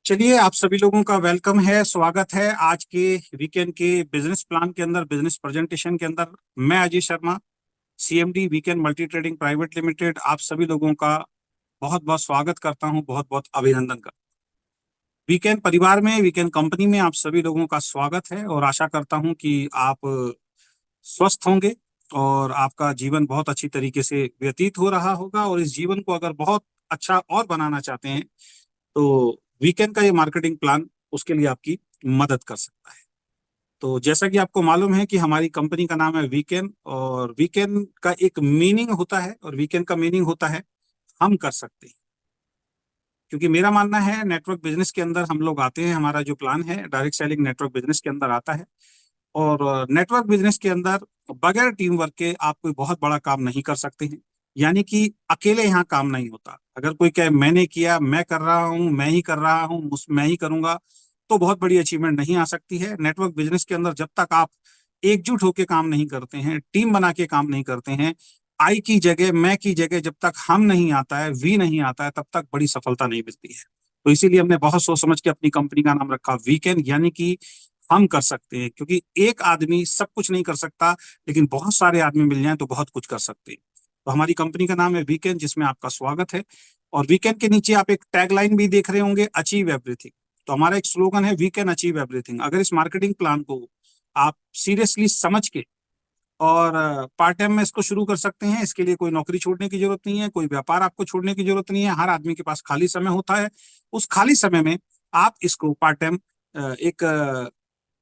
चलिए, आप सभी लोगों का वेलकम है, स्वागत है आज के वीकेंड के बिजनेस प्लान के अंदर, बिजनेस प्रेजेंटेशन के अंदर। मैं Ajay Sharma, CMD weekend multi trading private limited, आप सभी लोगों का बहुत बहुत स्वागत करता हूं, बहुत बहुत अभिनंदन करता हूं। वीकेंड परिवार में, वीकेंड कंपनी में आप सभी लोगों का स्वागत है और आशा करता हूं कि आप स्वस्थ होंगे और आपका जीवन बहुत अच्छी तरीके से व्यतीत हो रहा होगा। और इस जीवन को अगर बहुत अच्छा और बनाना चाहते हैं तो वीकेंड का ये मार्केटिंग प्लान उसके लिए आपकी मदद कर सकता है। तो जैसा कि आपको मालूम है कि हमारी कंपनी का नाम है वीकेंड, और वीकेंड का एक मीनिंग होता है, और वीकेंड का मीनिंग होता है हम कर सकते हैं। क्योंकि मेरा मानना है नेटवर्क बिजनेस के अंदर हम लोग आते हैं, हमारा जो प्लान है डायरेक्ट सेलिंग नेटवर्क बिजनेस के अंदर आता है। और नेटवर्क बिजनेस के अंदर बगैर टीम वर्क के आप कोई बहुत बड़ा काम नहीं कर सकते हैं। यानी कि अकेले यहाँ काम नहीं होता। अगर कोई कहे मैंने किया, मैं कर रहा हूँ, मैं ही कर रहा हूँ, मैं ही करूंगा, तो बहुत बड़ी अचीवमेंट नहीं आ सकती है। नेटवर्क बिजनेस के अंदर जब तक आप एकजुट होकर काम नहीं करते हैं, टीम बना के काम नहीं करते हैं, आई की जगह मैं की जगह जब तक हम नहीं आता है, वी नहीं आता है, तब तक बड़ी सफलता नहीं मिलती है। तो इसीलिए हमने बहुत सोच समझ के अपनी कंपनी का नाम रखा वीकेंड, यानी कि हम कर सकते हैं। क्योंकि एक आदमी सब कुछ नहीं कर सकता, लेकिन बहुत सारे आदमी मिल जाएं तो बहुत कुछ कर सकते हैं। तो हमारी कंपनी का नाम है वीकेंड, जिसमें आपका स्वागत है। और वीकेंड के नीचे आप एक टैगलाइन भी देख रहे होंगे, अचीव एवरीथिंग। तो हमारा एक स्लोगन है, वी कैन अचीव एवरीथिंग। अगर इस मार्केटिंग प्लान को आप सीरियसली समझ के और पार्ट टाइम में इसको शुरू कर सकते हैं, इसके लिए कोई नौकरी छोड़ने की जरूरत नहीं है, कोई व्यापार आपको छोड़ने की जरूरत नहीं है। हर आदमी के पास खाली समय होता है, उस खाली समय में आप इसको पार्ट टाइम एक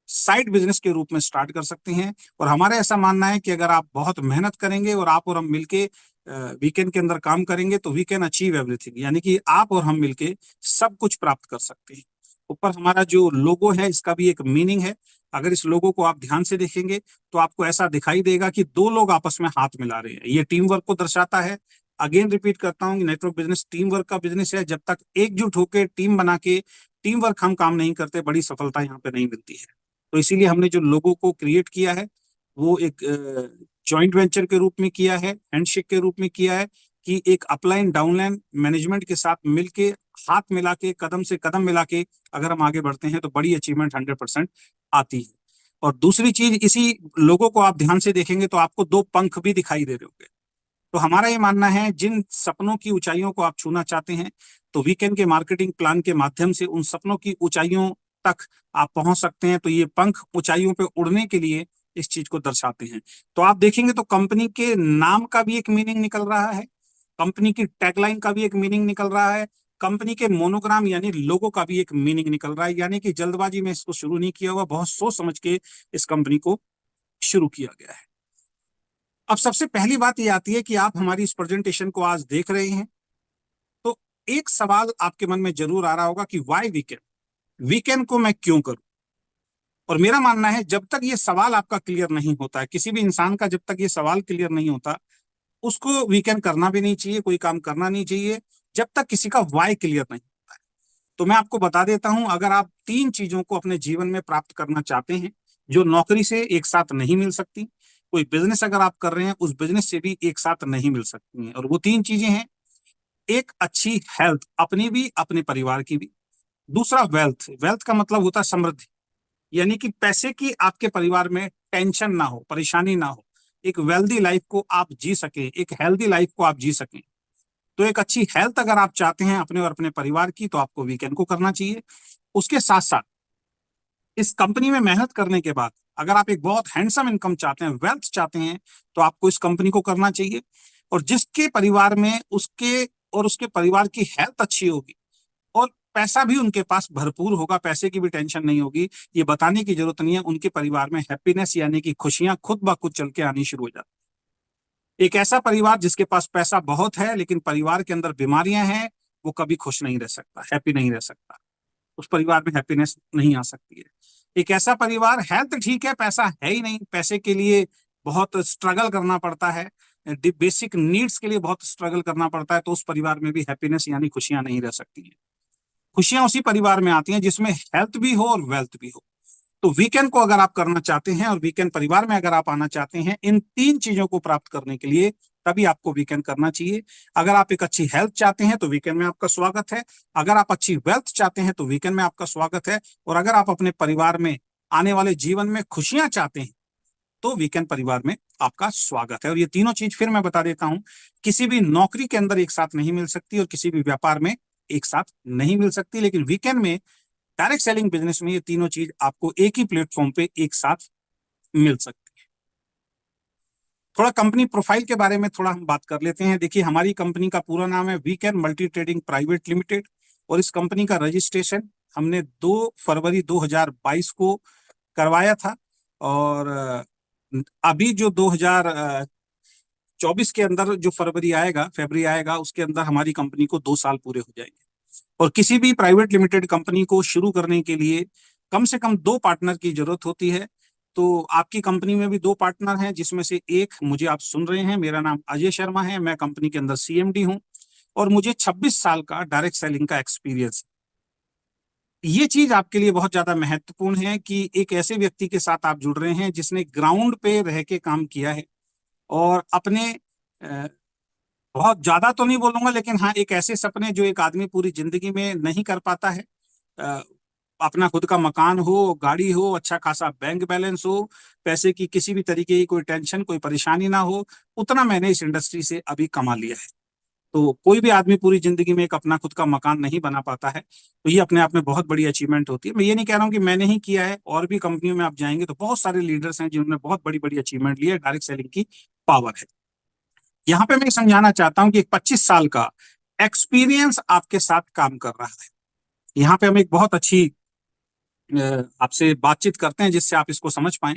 साइड बिजनेस के रूप में स्टार्ट कर सकते हैं। और हमारा ऐसा मानना है कि अगर आप बहुत मेहनत करेंगे और आप और हम मिलके वीकेंड के अंदर काम करेंगे तो वी कैन अचीव एवरीथिंग, यानी कि आप और हम मिलके सब कुछ प्राप्त कर सकते हैं। ऊपर हमारा जो लोगो है, इसका भी एक मीनिंग है। अगर इस लोगो को आप ध्यान से देखेंगे तो आपको ऐसा दिखाई देगा कि दो लोग आपस में हाथ मिला रहे हैं। ये टीम वर्क को दर्शाता है। अगेन रिपीट करता हूँ, नेटवर्क बिजनेस टीम वर्क का बिजनेस है। जब तक एकजुट होकर टीम बना के टीम वर्क हम काम नहीं करते, बड़ी सफलता यहाँ पे नहीं मिलती है। तो इसीलिए हमने जो लोगो को क्रिएट किया है वो एक जॉइंट वेंचर के रूप में किया है, हैंडशेक के रूप में किया है, कि एक अपलाइन डाउनलाइन मैनेजमेंट के साथ मिलके, हाथ मिला के, कदम से कदम मिला के अगर हम आगे बढ़ते हैं तो बड़ी अचीवमेंट 100% आती है। और दूसरी चीज, इसी लोगों को आप ध्यान से देखेंगे तो आपको दो पंख भी दिखाई दे रहे होंगे। तो हमारा ये मानना है, जिन सपनों की ऊंचाइयों को आप छूना चाहते हैं तो वीकेंड के मार्केटिंग प्लान के माध्यम से उन सपनों की ऊंचाइयों तक आप पहुंच सकते हैं। तो ये पंख ऊंचाइयों पे उड़ने के लिए इस चीज को दर्शाते हैं। तो आप देखेंगे तो कंपनी के नाम का भी एक मीनिंग निकल रहा है, कंपनी की टैगलाइन का भी एक मीनिंग निकल रहा है, कंपनी के मोनोग्राम यानी लोगो का भी एक मीनिंग निकल रहा है। यानी कि जल्दबाजी में इसको शुरू नहीं किया हुआ, बहुत सोच समझ के इस कंपनी को शुरू किया गया है। अब सबसे पहली बात ये आती है कि आप हमारी इस प्रेजेंटेशन को आज देख रहे हैं तो एक सवाल आपके मन में जरूर आ रहा होगा कि वाई वीकेंड, वीकेंड को मैं क्यों करूं। और मेरा मानना है, जब तक ये सवाल आपका क्लियर नहीं होता है, किसी भी इंसान का जब तक ये सवाल क्लियर नहीं होता, उसको वीकेंड करना भी नहीं चाहिए, कोई काम करना नहीं चाहिए, जब तक किसी का वाई क्लियर नहीं होता है। तो मैं आपको बता देता हूं, अगर आप तीन चीजों को अपने जीवन में प्राप्त करना चाहते हैं जो नौकरी से एक साथ नहीं मिल सकती, कोई बिजनेस अगर आप कर रहे हैं उस बिजनेस से भी एक साथ नहीं मिल सकती हैं, और वो तीन चीजें हैं, एक अच्छी हेल्थ, अपनी भी अपने परिवार की भी। दूसरा वेल्थ, वेल्थ का मतलब होता है समृद्धि, यानी कि पैसे की आपके परिवार में टेंशन ना हो, परेशानी ना हो, एक वेल्दी लाइफ को आप जी सकें, एक हेल्दी लाइफ को आप जी सकें। तो एक अच्छी हेल्थ अगर आप चाहते हैं अपने और अपने परिवार की, तो आपको वीकेंड को करना चाहिए। उसके साथ साथ इस कंपनी में मेहनत करने के बाद अगर आप एक बहुत हैंडसम इनकम चाहते हैं, वेल्थ चाहते हैं, तो आपको इस कंपनी को करना चाहिए। और जिसके परिवार में उसके और उसके परिवार की हेल्थ अच्छी होगी और पैसा भी उनके पास भरपूर होगा, पैसे की भी टेंशन नहीं होगी, ये बताने की जरूरत नहीं है, उनके परिवार में हैप्पीनेस यानी कि खुशियां खुद ब खुद चल के आनी शुरू हो जाती। एक ऐसा परिवार जिसके पास पैसा बहुत है लेकिन परिवार के अंदर बीमारियां हैं, वो कभी खुश नहीं रह सकता, हैप्पी नहीं रह सकता, उस परिवार में हैप्पीनेस नहीं आ सकती है। एक ऐसा परिवार, हेल्थ ठीक है, पैसा है ही नहीं, पैसे के लिए बहुत स्ट्रगल करना पड़ता है, बेसिक नीड्स के लिए बहुत स्ट्रगल करना पड़ता है, तो उस परिवार में भी हैप्पीनेस यानी खुशियां नहीं रह सकती हैं। खुशियां उसी परिवार में आती हैं जिसमें हेल्थ भी हो और वेल्थ भी हो। तो वीकेंड को अगर आप करना चाहते हैं और वीकेंड परिवार में अगर आप आना चाहते हैं, इन तीन चीजों को प्राप्त करने के लिए तभी आपको वीकेंड करना चाहिए। अगर आप एक अच्छी हेल्थ चाहते हैं तो वीकेंड में आपका स्वागत है। अगर आप अच्छी वेल्थ चाहते हैं तो वीकेंड में आपका स्वागत है। और अगर आप अपने परिवार में आने वाले जीवन में खुशियां चाहते हैं तो वीकेंड परिवार में आपका स्वागत है। और ये तीनों चीज फिर मैं बता देता हूं, किसी भी नौकरी के अंदर एक साथ नहीं मिल सकती और किसी भी व्यापार में एक साथ नहीं मिल सकती, लेकिन वीकेंड में डायरेक्ट सेलिंग बिजनेस में ये तीनों चीज आपको एक ही प्लेटफॉर्म पे एक साथ मिल सकती है। थोड़ा कंपनी प्रोफाइल के बारे में थोड़ा हम बात कर लेते हैं। देखिए, हमारी कंपनी का पूरा नाम है weekend multi trading private limited और इस कंपनी का रजिस्ट्रेशन हमने 2 फरवरी 2022 को करवाया था। और अभी जो 2024 के अंदर जो फरवरी आएगा उसके अंदर हमारी कंपनी को 2 साल पूरे हो जाएंगे। और किसी भी प्राइवेट लिमिटेड कंपनी को शुरू करने के लिए कम से कम 2 पार्टनर की जरूरत होती है। तो आपकी कंपनी में भी 2 पार्टनर हैं, जिसमें से एक मुझे आप सुन रहे हैं, मेरा नाम अजय शर्मा है, मैं कंपनी के अंदर सीएमडी हूं और मुझे 26 साल का डायरेक्ट सेलिंग का एक्सपीरियंस। ये चीज आपके लिए बहुत ज्यादा महत्वपूर्ण है कि एक ऐसे व्यक्ति के साथ आप जुड़ रहे हैं जिसने ग्राउंड पे रह के काम किया है और अपने बहुत ज्यादा तो नहीं बोलूंगा, लेकिन हाँ, एक ऐसे सपने जो एक आदमी पूरी जिंदगी में नहीं कर पाता है, अपना खुद का मकान हो, गाड़ी हो, अच्छा खासा बैंक बैलेंस हो, पैसे की किसी भी तरीके की कोई टेंशन, कोई परेशानी ना हो, उतना मैंने इस इंडस्ट्री से अभी कमा लिया है। तो कोई भी आदमी पूरी जिंदगी में एक अपना खुद का मकान नहीं बना पाता है, तो ये अपने आप में बहुत बड़ी अचीवमेंट होती है। मैं ये नहीं कह रहा हूँ कि मैंने ही किया है, और भी कंपनियों में आप जाएंगे तो बहुत सारे लीडर्स हैं जिन्होंने बहुत बड़ी बड़ी अचीवमेंट ली है। डायरेक्ट सेलिंग की पावर है। यहाँ पे मैं समझाना चाहता हूँ कि एक 25 साल का एक्सपीरियंस आपके साथ काम कर रहा है। यहाँ पे हम एक बहुत अच्छी आपसे बातचीत करते हैं जिससे आप इसको समझ पाएं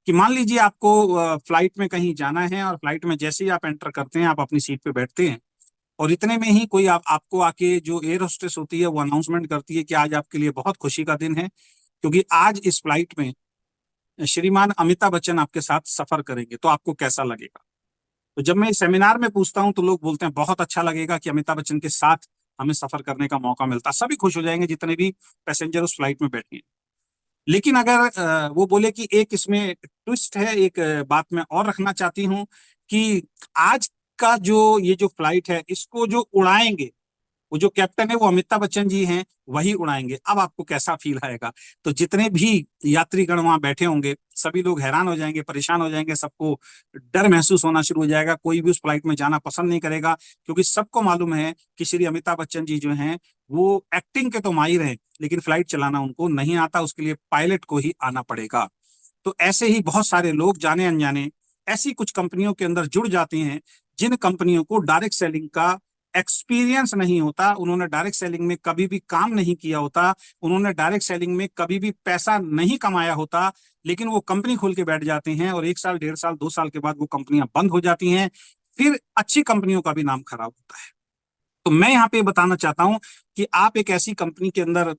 कि मान लीजिए आपको फ्लाइट में कहीं जाना है और फ्लाइट में जैसे ही आप एंटर करते हैं, आप अपनी सीट पे बैठते हैं और इतने में ही कोई आपको आके, जो एयर होस्टेस होती है, वो अनाउंसमेंट करती है कि आज आपके लिए बहुत खुशी का दिन है, क्योंकि आज इस फ्लाइट में श्रीमान अमिताभ बच्चन आपके साथ सफर करेंगे। तो आपको कैसा लगेगा? तो जब मैं इस सेमिनार में पूछता हूं तो लोग बोलते हैं बहुत अच्छा लगेगा कि अमिताभ बच्चन के साथ हमें सफर करने का मौका मिलता। सभी खुश हो जाएंगे जितने भी पैसेंजर उस फ्लाइट में बैठे हैं। लेकिन अगर वो बोले कि एक इसमें ट्विस्ट है, एक बात मैं और रखना चाहती हूँ कि आज का जो ये जो फ्लाइट है, इसको जो उड़ाएंगे, वो जो कैप्टन है वो अमिताभ बच्चन जी हैं, वही उड़ाएंगे। अब आपको कैसा फील आएगा? तो जितने भी यात्रीगण वहां बैठे होंगे सभी लोग हैरान हो जाएंगे, परेशान हो जाएंगे, सबको डर महसूस होना शुरू हो जाएगा। कोई भी उस फ्लाइट में जाना पसंद नहीं करेगा, क्योंकि सबको मालूम है कि श्री अमिताभ बच्चन जी जो हैं वो एक्टिंग के तो माहिर हैं, लेकिन फ्लाइट चलाना उनको नहीं आता, उसके लिए पायलट को ही आना पड़ेगा। तो ऐसे ही बहुत सारे लोग जाने अनजाने ऐसी कुछ कंपनियों के अंदर जुड़ जाते हैं जिन कंपनियों को डायरेक्ट सेलिंग का एक्सपीरियंस नहीं होता, उन्होंने डायरेक्ट सेलिंग में कभी भी काम नहीं किया होता, उन्होंने डायरेक्ट सेलिंग में कभी भी पैसा नहीं कमाया होता, लेकिन वो कंपनी खोल के बैठ जाते हैं और 1 साल, 1.5 साल, 2 साल के बाद वो कंपनियां बंद हो जाती हैं। फिर अच्छी कंपनियों का भी नाम खराब होता है। तो मैं यहाँ पे बताना चाहता हूं कि आप एक ऐसी कंपनी के अंदर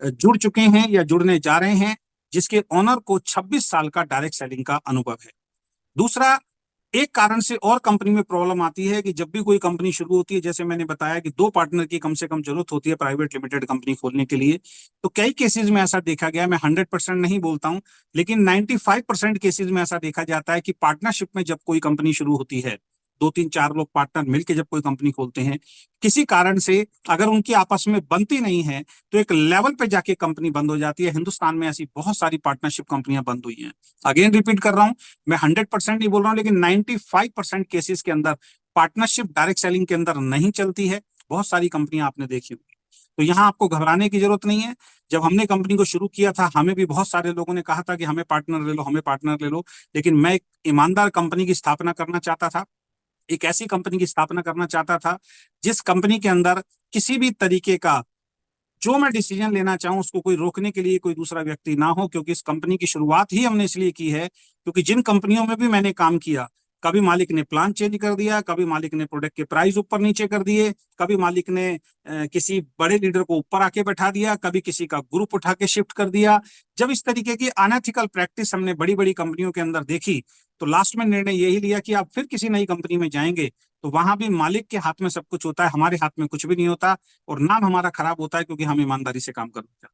जुड़ चुके हैं या जुड़ने जा रहे हैं जिसके ओनर को 26 साल का डायरेक्ट सेलिंग का अनुभव है। दूसरा, एक कारण से और कंपनी में प्रॉब्लम आती है कि जब भी कोई कंपनी शुरू होती है, जैसे मैंने बताया कि 2 पार्टनर की कम से कम जरूरत होती है प्राइवेट लिमिटेड कंपनी खोलने के लिए। तो कई केसेस में ऐसा देखा गया, मैं 100% नहीं बोलता हूं, लेकिन 95% केसेस में ऐसा देखा जाता है कि पार्टनरशिप में जब कोई कंपनी शुरू होती है, 2-3-4 लोग पार्टनर मिलकर जब कोई कंपनी खोलते हैं, किसी कारण से अगर उनकी आपस में बनती नहीं है तो एक लेवल पे जाके कंपनी बंद हो जाती है। हिंदुस्तान में ऐसी बहुत सारी पार्टनरशिप कंपनियां बंद हुई हैं। अगेन रिपीट कर रहा हूं, मैं 100% नहीं बोल रहा हूं, लेकिन 95% केसेस के अंदर पार्टनरशिप डायरेक्ट सेलिंग के अंदर नहीं चलती है। बहुत सारी कंपनियां आपने देखी होंगी। तो यहाँ आपको घबराने की जरूरत नहीं है। जब हमने कंपनी को शुरू किया था, हमें भी बहुत सारे लोगों ने कहा था कि हमें पार्टनर ले लो, हमें पार्टनर ले लो, लेकिन मैं एक ईमानदार कंपनी की स्थापना करना चाहता था। एक ऐसी कंपनी की स्थापना करना चाहता था जिस कंपनी के अंदर किसी भी तरीके का जो मैं डिसीजन लेना चाहूं उसको कोई रोकने के लिए कोई दूसरा व्यक्ति ना हो, क्योंकि इस कंपनी की शुरुआत ही हमने इसलिए की है क्योंकि जिन कंपनियों में भी मैंने काम किया, कभी मालिक ने प्लान चेंज कर दिया, कभी मालिक ने प्रोडक्ट के प्राइस ऊपर नीचे कर दिए, कभी मालिक ने किसी बड़े लीडर को ऊपर आके बैठा दिया, कभी किसी का ग्रुप उठा के शिफ्ट कर दिया। जब इस तरीके की अनएथिकल प्रैक्टिस हमने बड़ी बड़ी कंपनियों के अंदर देखी, तो लास्ट में निर्णय यही लिया कि आप फिर किसी नई कंपनी में जाएंगे तो वहां भी मालिक के हाथ में सब कुछ होता है, हमारे हाथ में कुछ भी नहीं होता और नाम हमारा खराब होता है क्योंकि हम ईमानदारी से काम करते हैं।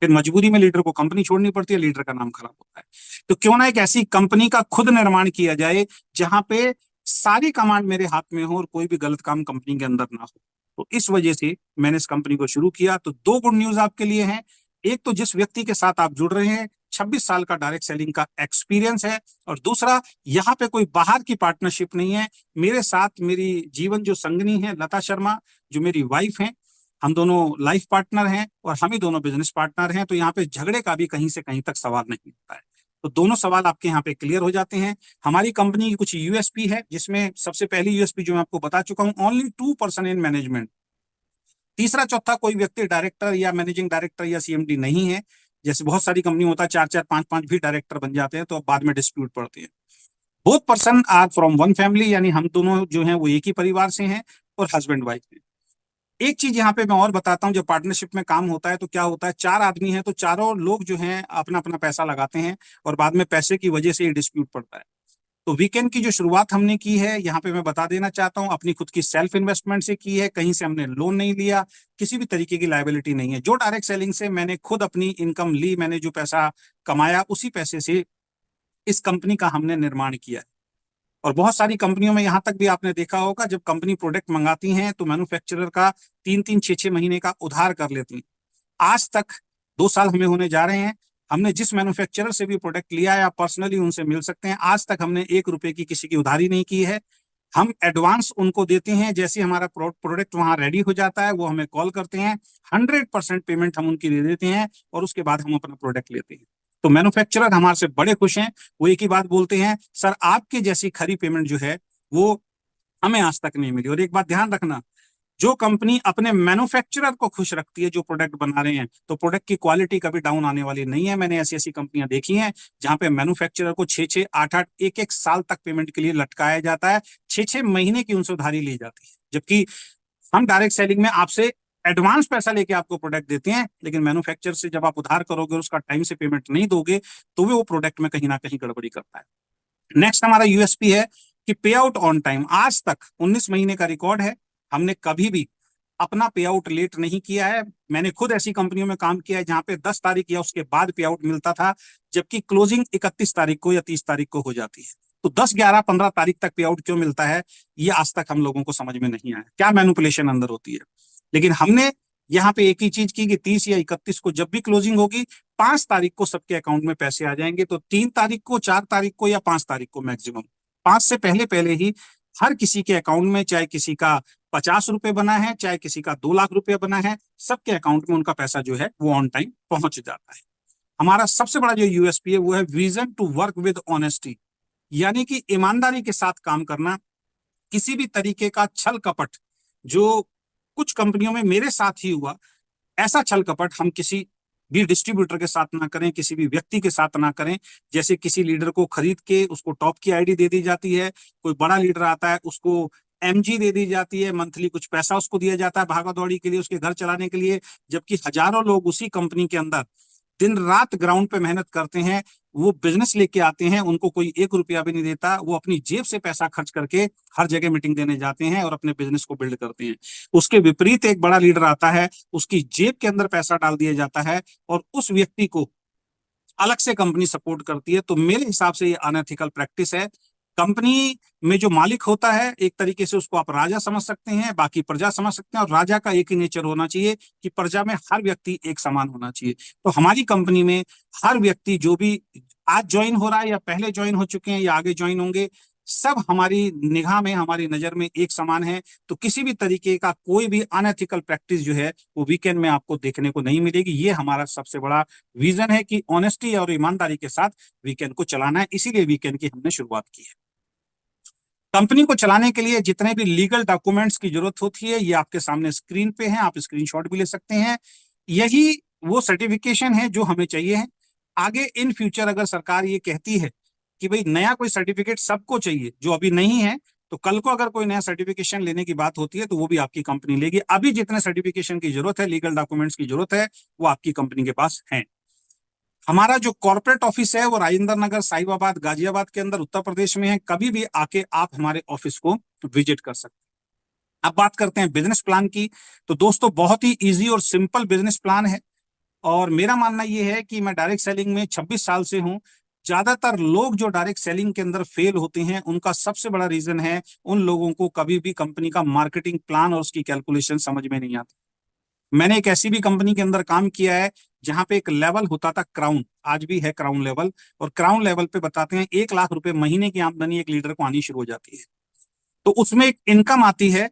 फिर मजबूरी में लीडर को कंपनी छोड़नी पड़ती है, लीडर का नाम खराब होता है। तो क्यों ना एक ऐसी कंपनी का खुद निर्माण किया जाए जहां पे सारी कमांड मेरे हाथ में हो और कोई भी गलत काम कंपनी के अंदर ना हो। तो इस वजह से मैंने इस कंपनी को शुरू किया। तो दो गुड न्यूज आपके लिए हैं। एक तो जिस व्यक्ति के साथ आप जुड़ रहे हैं 26 साल का डायरेक्ट सेलिंग का एक्सपीरियंस है, और दूसरा यहाँ पे कोई बाहर की पार्टनरशिप नहीं है। मेरे साथ मेरी जीवन जो संगनी है लता शर्मा, जो मेरी वाइफ है, हम दोनों लाइफ पार्टनर हैं और हम ही दोनों बिजनेस पार्टनर हैं। तो यहाँ पे झगड़े का भी कहीं से कहीं तक सवाल नहीं होता है। तो दोनों सवाल आपके यहाँ पे क्लियर हो जाते हैं। हमारी कंपनी की कुछ यूएसपी है, जिसमें सबसे पहली यूएसपी जो मैं आपको बता चुका हूं, ओनली 2% इन मैनेजमेंट। तीसरा चौथा कोई व्यक्ति डायरेक्टर या मैनेजिंग डायरेक्टर या सीएमडी नहीं है। जैसे बहुत सारी कंपनी होता है 4-4 5-5 भी डायरेक्टर बन जाते हैं, तो अब बाद में डिस्प्यूट पड़ते हैं। Both person are from one family, यानी हम दोनों जो हैं वो एक ही परिवार से हैं और हस्बैंड वाइफ हैं। एक चीज यहाँ पे मैं और बताता हूँ, जब पार्टनरशिप में काम होता है तो क्या होता है, 4 आदमी हैं तो चारों लोग जो हैं अपना अपना पैसा लगाते हैं और बाद में पैसे की वजह से ये डिस्प्यूट पड़ता है। तो वीकेंड की जो शुरुआत हमने की है, यहाँ पे मैं बता देना चाहता हूँ, अपनी खुद की सेल्फ इन्वेस्टमेंट से की है। कहीं से हमने लोन नहीं लिया, किसी भी तरीके की लायबिलिटी नहीं है। जो डायरेक्ट सेलिंग से मैंने खुद अपनी इनकम ली, मैंने जो पैसा कमाया उसी पैसे से इस कंपनी का हमने निर्माण किया है। और बहुत सारी कंपनियों में यहाँ तक भी आपने देखा होगा, जब कंपनी प्रोडक्ट मंगाती हैं तो मैन्युफैक्चरर का 3-3 6-6 महीने का उधार कर लेती हैं। आज तक 2 साल हमें होने जा रहे हैं, हमने जिस मैन्युफैक्चरर से भी प्रोडक्ट लिया है, आप पर्सनली उनसे मिल सकते हैं, आज तक हमने 1 रुपए की किसी की उधारी नहीं की है। हम एडवांस उनको देते हैं, जैसे हमारा प्रोडक्ट वहां रेडी हो जाता है वो हमें कॉल करते हैं, 100% पेमेंट हम उनकी दे देते हैं और उसके बाद हम अपना प्रोडक्ट लेते हैं। तो मैन्युफैक्चरर हमारे से बड़े खुश हैं। वो एक ही बात बोलते हैं, सर आपके जैसी खरी पेमेंट जो है वो हमें आज तक नहीं मिली। और एक बात ध्यान रखना, जो कंपनी अपने मैन्युफैक्चरर को खुश रखती है जो प्रोडक्ट बना रहे हैं, तो प्रोडक्ट की क्वालिटी कभी डाउन आने वाली नहीं है। मैंने ऐसी ऐसी कंपनियां देखी हैं जहां पे मैन्युफैक्चरर को 6-6 8-8 1-1 साल तक पेमेंट के लिए लटकाया जाता है, 6-6 महीने की उनसे उधारी ली जाती है। जबकि हम डायरेक्ट सेलिंग में आपसे एडवांस पैसा लेके आपको प्रोडक्ट देते हैं, लेकिन मैन्युफैक्चरर से जब आप उधार करोगे और उसका टाइम से पेमेंट नहीं दोगे तो वो प्रोडक्ट में कहीं ना कहीं गड़बड़ी करता है। नेक्स्ट हमारा यूएसपी है कि पे आउट ऑन टाइम। आज तक 19 महीने का रिकॉर्ड है, हमने कभी भी अपना पे आउट लेट नहीं किया है। मैंने खुद ऐसी कंपनियों में काम किया है जहां पे 10 तारीख या उसके बाद पे आउट मिलता था, जबकि क्लोजिंग 31 तारीख को या 30 तारीख को हो जाती है। तो 10, 11, 15 तारीख तक पे आउट क्यों मिलता है, ये आज तक हम लोगों को समझ में नहीं आया, क्या मैनिपुलेशन अंदर होती है। लेकिन हमने यहाँ पे एक ही चीज की कि 30 या 31 को जब भी क्लोजिंग होगी, 5 तारीख को सबके अकाउंट में पैसे आ जाएंगे। तो 3 तारीख को, 4 तारीख को या 5 तारीख को मैक्सिमम, 5 से पहले पहले ही हर किसी के अकाउंट में, चाहे किसी का 50 रुपए बना है, चाहे किसी का 2 लाख रुपए बना है, सबके अकाउंट में उनका पैसा जो है वो ऑन टाइम पहुंच जाता है। हमारा सबसे बड़ा जो यूएसपी है वो है vision to work with honesty, यानी कि ईमानदारी के साथ काम करना। किसी भी तरीके का छल कपट, जो कुछ कंपनियों में मेरे साथ ही हुआ, ऐसा छल कपट हम किसी भी डिस्ट्रीब्यूटर के साथ ना करें, किसी भी व्यक्ति के साथ ना करें। जैसे किसी लीडर को खरीद के उसको टॉप की आईडी दे दी जाती है, कोई बड़ा लीडर आता है उसको एमजी दे दी जाती है, मंथली कुछ पैसा उसको दिया जाता है भागा दौड़ी के लिए, उसके घर चलाने के लिए, जबकि हजारों लोग उसी कंपनी के अंदर दिन रात ग्राउंड पे मेहनत करते हैं, वो बिजनेस लेके आते हैं, उनको कोई 1 रुपया भी नहीं देता, वो अपनी जेब से पैसा खर्च करके हर जगह मीटिंग देने जाते हैं और अपने बिजनेस को बिल्ड करते हैं। उसके विपरीत एक बड़ा लीडर आता है, उसकी जेब के अंदर पैसा डाल दिया जाता है और उस व्यक्ति को अलग से कंपनी सपोर्ट करती है। तो मेरे हिसाब से ये अनएथिकल प्रैक्टिस है। कंपनी में जो मालिक होता है, एक तरीके से उसको आप राजा समझ सकते हैं, बाकी प्रजा समझ सकते हैं, और राजा का एक ही नेचर होना चाहिए कि प्रजा में हर व्यक्ति एक समान होना चाहिए। तो हमारी कंपनी में हर व्यक्ति जो भी आज ज्वाइन हो रहा है या पहले ज्वाइन हो चुके हैं या आगे ज्वाइन होंगे, सब हमारी निगाह में, हमारी नजर में एक समान है। तो किसी भी तरीके का कोई भी अनएथिकल प्रैक्टिस जो है वो वीकेंड में आपको देखने को नहीं मिलेगी। ये हमारा सबसे बड़ा विजन है कि ऑनेस्टी और ईमानदारी के साथ वीकेंड को चलाना है, इसीलिए वीकेंड की हमने शुरुआत की है। कंपनी को चलाने के लिए जितने भी लीगल डॉक्यूमेंट्स की जरूरत होती है, ये आपके सामने स्क्रीन पे है, आप स्क्रीनशॉट भी ले सकते हैं। यही वो सर्टिफिकेशन है जो हमें चाहिए है। आगे इन फ्यूचर अगर सरकार ये कहती है कि भाई नया कोई सर्टिफिकेट सबको चाहिए जो अभी नहीं है, तो कल को अगर कोई नया सर्टिफिकेशन लेने की बात होती है तो वो भी आपकी कंपनी लेगी। अभी जितने सर्टिफिकेशन की जरूरत है, लीगल डॉक्यूमेंट्स की जरूरत है, वो आपकी कंपनी के पास है। हमारा जो कॉर्पोरेट ऑफिस है वो राजेंद्र नगर, साहिबाबाद, गाजियाबाद के अंदर उत्तर प्रदेश में है। कभी भी आके आप हमारे ऑफिस को विजिट कर सकते हैं। अब बात करते हैं बिजनेस प्लान की। तो दोस्तों बहुत ही इजी और सिंपल बिजनेस प्लान है, और मेरा मानना यह है कि मैं डायरेक्ट सेलिंग में 26 साल से हूं। ज्यादातर लोग जो डायरेक्ट सेलिंग के अंदर फेल होते हैं, उनका सबसे बड़ा रीजन है उन लोगों को कभी भी कंपनी का मार्केटिंग प्लान और उसकी कैलकुलेशन समझ में नहीं आती। मैंने एक ऐसी भी कंपनी के अंदर काम किया है जहां पे एक लेवल होता था क्राउन, आज भी है क्राउन लेवल, और क्राउन लेवल पे बताते हैं 1 लाख रुपए महीने की आमदनी एक लीडर को आनी शुरू हो जाती है। तो उसमें एक इनकम आती है।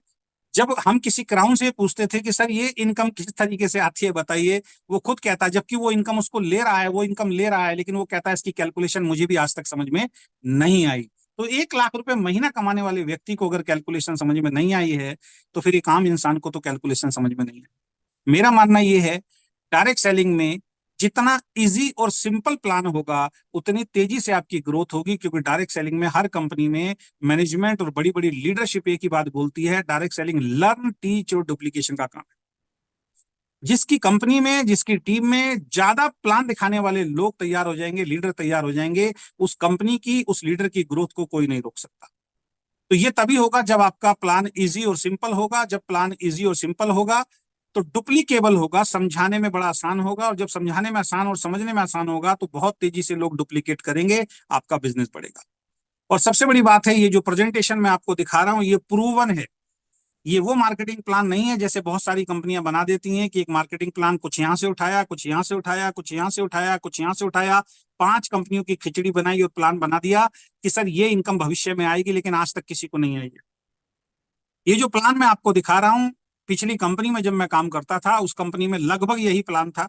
जब हम किसी क्राउन से पूछते थे कि सर ये इनकम किस तरीके से आती है बताइए, वो खुद कहता है, जबकि वो इनकम उसको ले रहा है, वो इनकम ले रहा है, लेकिन वो कहता है इसकी कैलकुलेशन मुझे भी आज तक समझ में नहीं आई। तो 1 लाख रुपए महीना कमाने वाले व्यक्ति को अगर कैलकुलेशन समझ में नहीं आई है, तो फिर एक आम इंसान को तो कैलकुलेशन समझ में नहीं है। मेरा मानना यह है, डायरेक्ट सेलिंग में जितना इजी और सिंपल प्लान होगा उतनी तेजी से आपकी ग्रोथ होगी, क्योंकि डायरेक्ट सेलिंग में हर कंपनी में मैनेजमेंट और बड़ी बड़ी लीडरशिप एक ही बात बोलती है, डायरेक्ट सेलिंग लर्न, टीच और डुप्लीकेशन का काम है। जिसकी कंपनी में, जिसकी टीम में ज्यादा प्लान दिखाने वाले लोग तैयार हो जाएंगे, लीडर तैयार हो जाएंगे, उस कंपनी की, उस लीडर की ग्रोथ को कोई नहीं रोक सकता। तो ये तभी होगा जब आपका प्लान इजी और सिंपल होगा। जब प्लान इजी और सिंपल होगा तो डुप्लीकेबल होगा, समझाने में बड़ा आसान होगा, और जब समझाने में आसान और समझने में आसान होगा तो बहुत तेजी से लोग डुप्लीकेट करेंगे, आपका बिजनेस बढ़ेगा। और सबसे बड़ी बात है, ये जो प्रेजेंटेशन मैं आपको दिखा रहा हूं ये प्रूवन है। ये वो मार्केटिंग प्लान नहीं है जैसे बहुत सारी कंपनियां बना देती हैं कि एक मार्केटिंग प्लान कुछ यहां से उठाया, कुछ यहां से उठाया, कुछ यहां से उठाया, कुछ यहां से उठाया, 5 कंपनियों की खिचड़ी बनाई और प्लान बना दिया कि सर ये इनकम भविष्य में आएगी, लेकिन आज तक किसी को नहीं आई है। ये जो प्लान मैं आपको दिखा रहा हूं, पिछली कंपनी में जब मैं काम करता था उस कंपनी में लगभग यही प्लान था,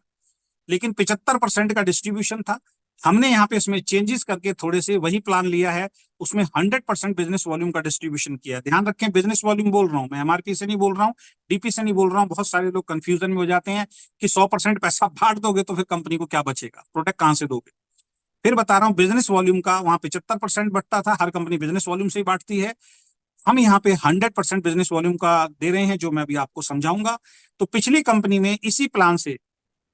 लेकिन 75% का डिस्ट्रीब्यूशन था। हमने यहाँ पे इसमें चेंजेस करके थोड़े से वही प्लान लिया है, उसमें 100% बिजनेस वॉल्यूम का डिस्ट्रीब्यूशन किया है। ध्यान रखें, बिजनेस वॉल्यूम बोल रहा हूं मैं, एमआरपी से नहीं बोल रहा हूं, डीपी से नहीं बोल रहा हूं। बहुत सारे लोग कंफ्यूजन में हो जाते हैं कि 100% पैसा बांट दोगे तो फिर कंपनी को क्या बचेगा, प्रोडक्ट कहां से दोगे। फिर बता रहा हूँ, बिजनेस वॉल्यूम का वहां 75% बढ़ता था, हर कंपनी बिजनेस वॉल्यूम से ही बांटती है। हम यहाँ पे 100% बिजनेस वॉल्यूम का दे रहे हैं, जो मैं अभी आपको समझाऊंगा। तो पिछली कंपनी में इसी प्लान से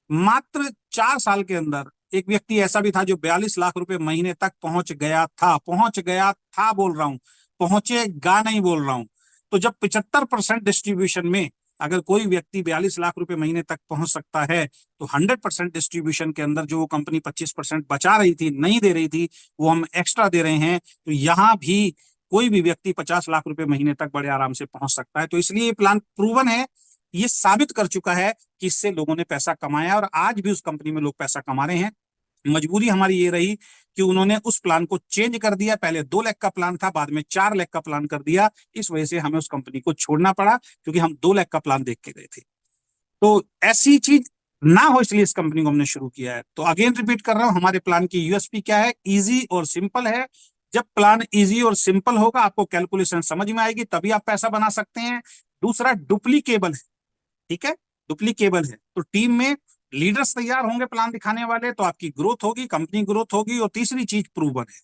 मात्र 4 साल के अंदर एक व्यक्ति ऐसा भी था जो 42 लाख रुपए महीने तक पहुंच गया था। पहुंच गया था बोल रहा हूं, पहुंचेगा नहीं बोल रहा हूं। तो जब 75% डिस्ट्रीब्यूशन में अगर कोई व्यक्ति 42 लाख रुपए महीने तक पहुंच सकता है, तो 100% डिस्ट्रीब्यूशन के अंदर जो वो कंपनी 25% बचा रही थी, नहीं दे रही थी, वो हम एक्स्ट्रा दे रहे हैं। तो यहां भी कोई भी व्यक्ति 50 लाख रुपए महीने तक बड़े आराम से पहुंच सकता है। तो इसलिए ये प्लान प्रूवन है, ये साबित कर चुका है कि इससे लोगों ने पैसा कमाया, और आज भी उस कंपनी में लोग पैसा कमा रहे हैं। मजबूरी हमारी ये रही कि उन्होंने उस प्लान को चेंज कर दिया। पहले 2 लाख का प्लान था, बाद में 4 लाख का प्लान कर दिया। इस वजह से हमें उस कंपनी को छोड़ना पड़ा, क्योंकि हम 2 लाख का प्लान देख के गए थे। तो ऐसी चीज ना हो इसलिए इस कंपनी को हमने शुरू किया है। तो अगेन रिपीट कर रहा हूं, हमारे प्लान की यूएसपी क्या है? इजी और सिंपल है। जब प्लान इजी और सिंपल होगा, आपको कैलकुलेशन समझ में आएगी, तभी आप पैसा बना सकते हैं। दूसरा, डुप्लीकेबल है। ठीक है, डुप्लीकेबल है। तो टीम में लीडर्स तैयार होंगे प्लान दिखाने वाले, तो आपकी ग्रोथ होगी, कंपनी ग्रोथ होगी। और तीसरी चीज प्रूवन है।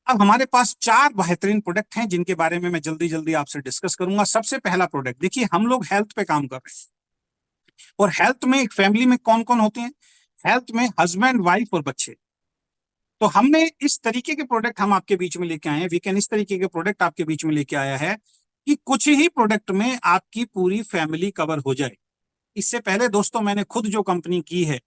अब हमारे पास 4 बेहतरीन प्रोडक्ट हैं जिनके बारे में मैं जल्दी जल्दी आपसे डिस्कस करूंगा। सबसे पहला प्रोडक्ट देखिए, हम लोग हेल्थ पे काम कर रहे हैं, और हेल्थ में एक फैमिली में कौन कौन होते हैं? हेल्थ में हस्बैंड, वाइफ और बच्चे। तो हमने इस तरीके के प्रोडक्ट हम आपके बीच में लेके आए हैं, वीकेंड इस तरीके के प्रोडक्ट आपके बीच में लेके आया है कि कुछ ही प्रोडक्ट में आपकी पूरी फैमिली कवर हो जाए। इससे पहले दोस्तों, मैंने खुद जो कंपनी की है,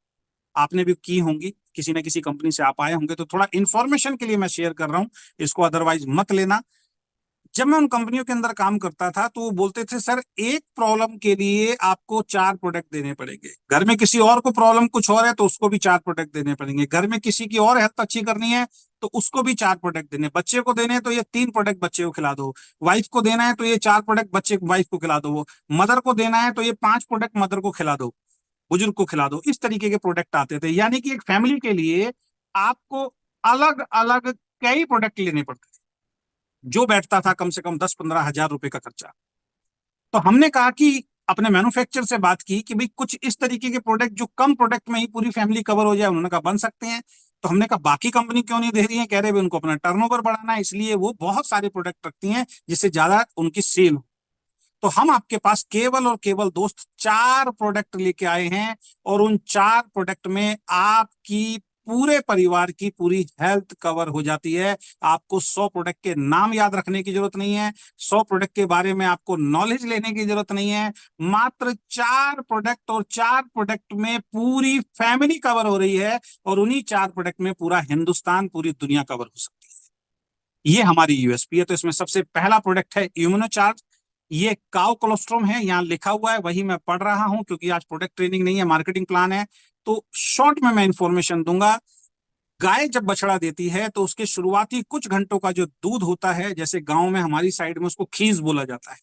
आपने भी की होंगी, किसी न किसी कंपनी से आप आए होंगे, तो थोड़ा इंफॉर्मेशन के लिए मैं शेयर कर रहा हूं, इसको अदरवाइज मत लेना। जब मैं उन कंपनियों के अंदर काम करता था तो वो बोलते थे, सर एक प्रॉब्लम के लिए आपको 4 प्रोडक्ट देने पड़ेंगे। घर में किसी और को प्रॉब्लम कुछ और है तो उसको भी 4 प्रोडक्ट देने पड़ेंगे। घर में किसी की और हेल्थ अच्छी करनी है तो उसको भी 4 प्रोडक्ट देने। बच्चे को देने हैं तो ये 3 प्रोडक्ट बच्चे को खिला दो। वाइफ को देना है तो ये 4 प्रोडक्ट बच्चे वाइफ को खिला दो। मदर को देना है तो ये 5 प्रोडक्ट मदर को खिला दो, बुजुर्ग को खिला दो। इस तरीके के प्रोडक्ट आते थे। यानी कि एक फैमिली के लिए आपको अलग अलग कई प्रोडक्ट लेने पड़ते थे, जो बैठता था कम से कम 10-15 हजार रुपए का खर्चा। तो हमने कहा कि अपने मैन्युफैक्चरर से बात की कि भाई कुछ इस तरीके के प्रोडक्ट जो कम प्रोडक्ट में ही पूरी फैमिली कवर हो जाए। उन्होंने कहा बन सकते हैं। तो हमने कहा बाकी कंपनी क्यों नहीं दे रही है? कह रहे उनको अपना टर्नओवर बढ़ाना है, इसलिए वो बहुत सारे प्रोडक्ट रखती हैं जिससे ज्यादा उनकी सेल हो। तो हम आपके पास केवल और केवल दोस्त 4 प्रोडक्ट लेके आए हैं, और उन 4 प्रोडक्ट में आपकी पूरे परिवार की पूरी हेल्थ कवर हो जाती है। आपको 100 प्रोडक्ट के नाम याद रखने की जरूरत नहीं है, 100 प्रोडक्ट के बारे में आपको नॉलेज लेने की जरूरत नहीं है। मात्र 4 प्रोडक्ट और 4 प्रोडक्ट में पूरी फैमिली कवर हो रही है, और उन्हीं 4 प्रोडक्ट में पूरा हिंदुस्तान, पूरी दुनिया कवर हो सकती है। ये हमारी यूएसपी है। तो इसमें सबसे पहला प्रोडक्ट है इम्यूनोचार्ज। ये काउ कोलोस्ट्रोम है, यहाँ लिखा हुआ है, वही मैं पढ़ रहा हूं क्योंकि आज प्रोडक्ट ट्रेनिंग नहीं है, मार्केटिंग प्लान है। तो शॉर्ट में मैं इंफॉर्मेशन दूंगा। गाय जब बछड़ा देती है तो उसके शुरुआती कुछ घंटों का जो दूध होता है, जैसे गांव में हमारी साइड में उसको खीस बोला जाता है,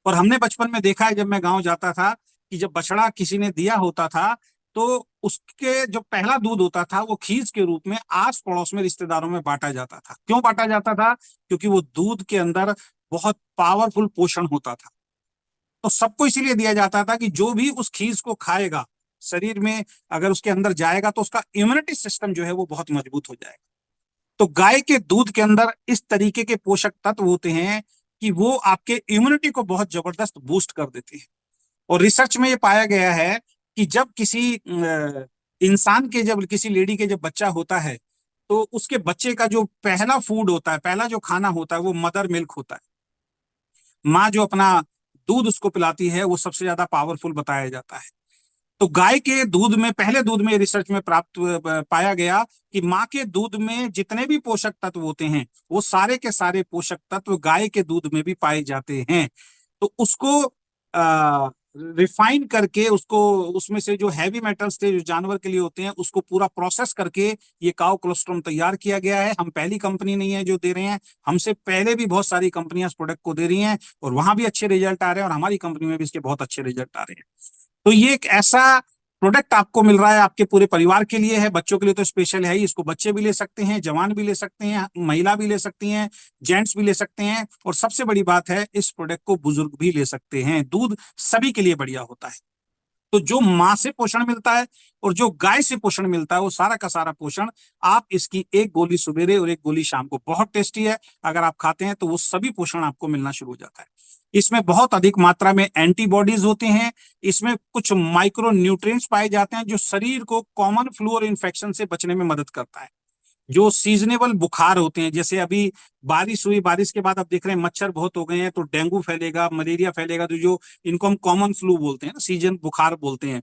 और हमने बचपन में देखा है जब मैं गांव जाता था कि जब बछड़ा किसी ने दिया होता था तो उसके जो पहला दूध होता था वो खीस के रूप में आस पड़ोस में रिश्तेदारों में बांटा जाता था। क्यों बांटा जाता था? क्योंकि वो दूध के अंदर बहुत पावरफुल पोषण होता था। तो सबको इसीलिए दिया जाता था कि जो भी उस खीस को खाएगा, शरीर में अगर उसके अंदर जाएगा तो उसका इम्यूनिटी सिस्टम जो है वो बहुत मजबूत हो जाएगा। तो गाय के दूध के अंदर इस तरीके के पोषक तत्व होते हैं कि वो आपके इम्यूनिटी को बहुत जबरदस्त बूस्ट कर देते हैं। और रिसर्च में ये पाया गया है कि जब किसी इंसान के, जब किसी लेडी के जब बच्चा होता है तो उसके बच्चे का जो पहला फूड होता है, पहला जो खाना होता है वो मदर मिल्क होता है। माँ जो अपना दूध उसको पिलाती है वो सबसे ज्यादा पावरफुल बताया जाता है। तो गाय के दूध में, पहले दूध में रिसर्च में प्राप्त पाया गया कि माँ के दूध में जितने भी पोषक तत्व होते हैं वो सारे के सारे पोषक तत्व गाय के दूध में भी पाए जाते हैं। तो उसको रिफाइन करके, उसको उसमें से जो हैवी मेटल्स थे जो जानवर के लिए होते हैं उसको पूरा प्रोसेस करके ये काउ कोलोस्ट्रम तैयार किया गया है। हम पहली कंपनी नहीं है जो दे रहे हैं, हमसे पहले भी बहुत सारी कंपनियां इस प्रोडक्ट को दे रही हैं और वहां भी अच्छे रिजल्ट आ रहे हैं, और हमारी कंपनी में भी इसके बहुत अच्छे रिजल्ट आ रहे हैं। तो ये एक ऐसा प्रोडक्ट आपको मिल रहा है, आपके पूरे परिवार के लिए है। बच्चों के लिए तो स्पेशल है ही, इसको बच्चे भी ले सकते हैं, जवान भी ले सकते हैं, महिला भी ले सकती हैं, जेंट्स भी ले सकते हैं, और सबसे बड़ी बात है इस प्रोडक्ट को बुजुर्ग भी ले सकते हैं। दूध सभी के लिए बढ़िया होता है। तो जो माँ से पोषण मिलता है और जो गाय से पोषण मिलता है वो सारा का सारा पोषण आप इसकी एक गोली सवेरे और एक गोली शाम को, बहुत टेस्टी है, अगर आप खाते हैं तो वो सभी पोषण आपको मिलना शुरू हो जाता है। इसमें बहुत अधिक मात्रा में एंटीबॉडीज होते हैं, इसमें कुछ माइक्रो न्यूट्रिएंट्स पाए जाते हैं जो शरीर को कॉमन फ्लू और इन्फेक्शन से बचने में मदद करता है। जो सीजनेबल बुखार होते हैं, जैसे अभी बारिश हुई, बारिश के बाद आप देख रहे हैं मच्छर बहुत हो गए हैं, तो डेंगू फैलेगा, मलेरिया फैलेगा, तो जो इनको हम कॉमन फ्लू बोलते हैं ना, सीजन बुखार बोलते हैं।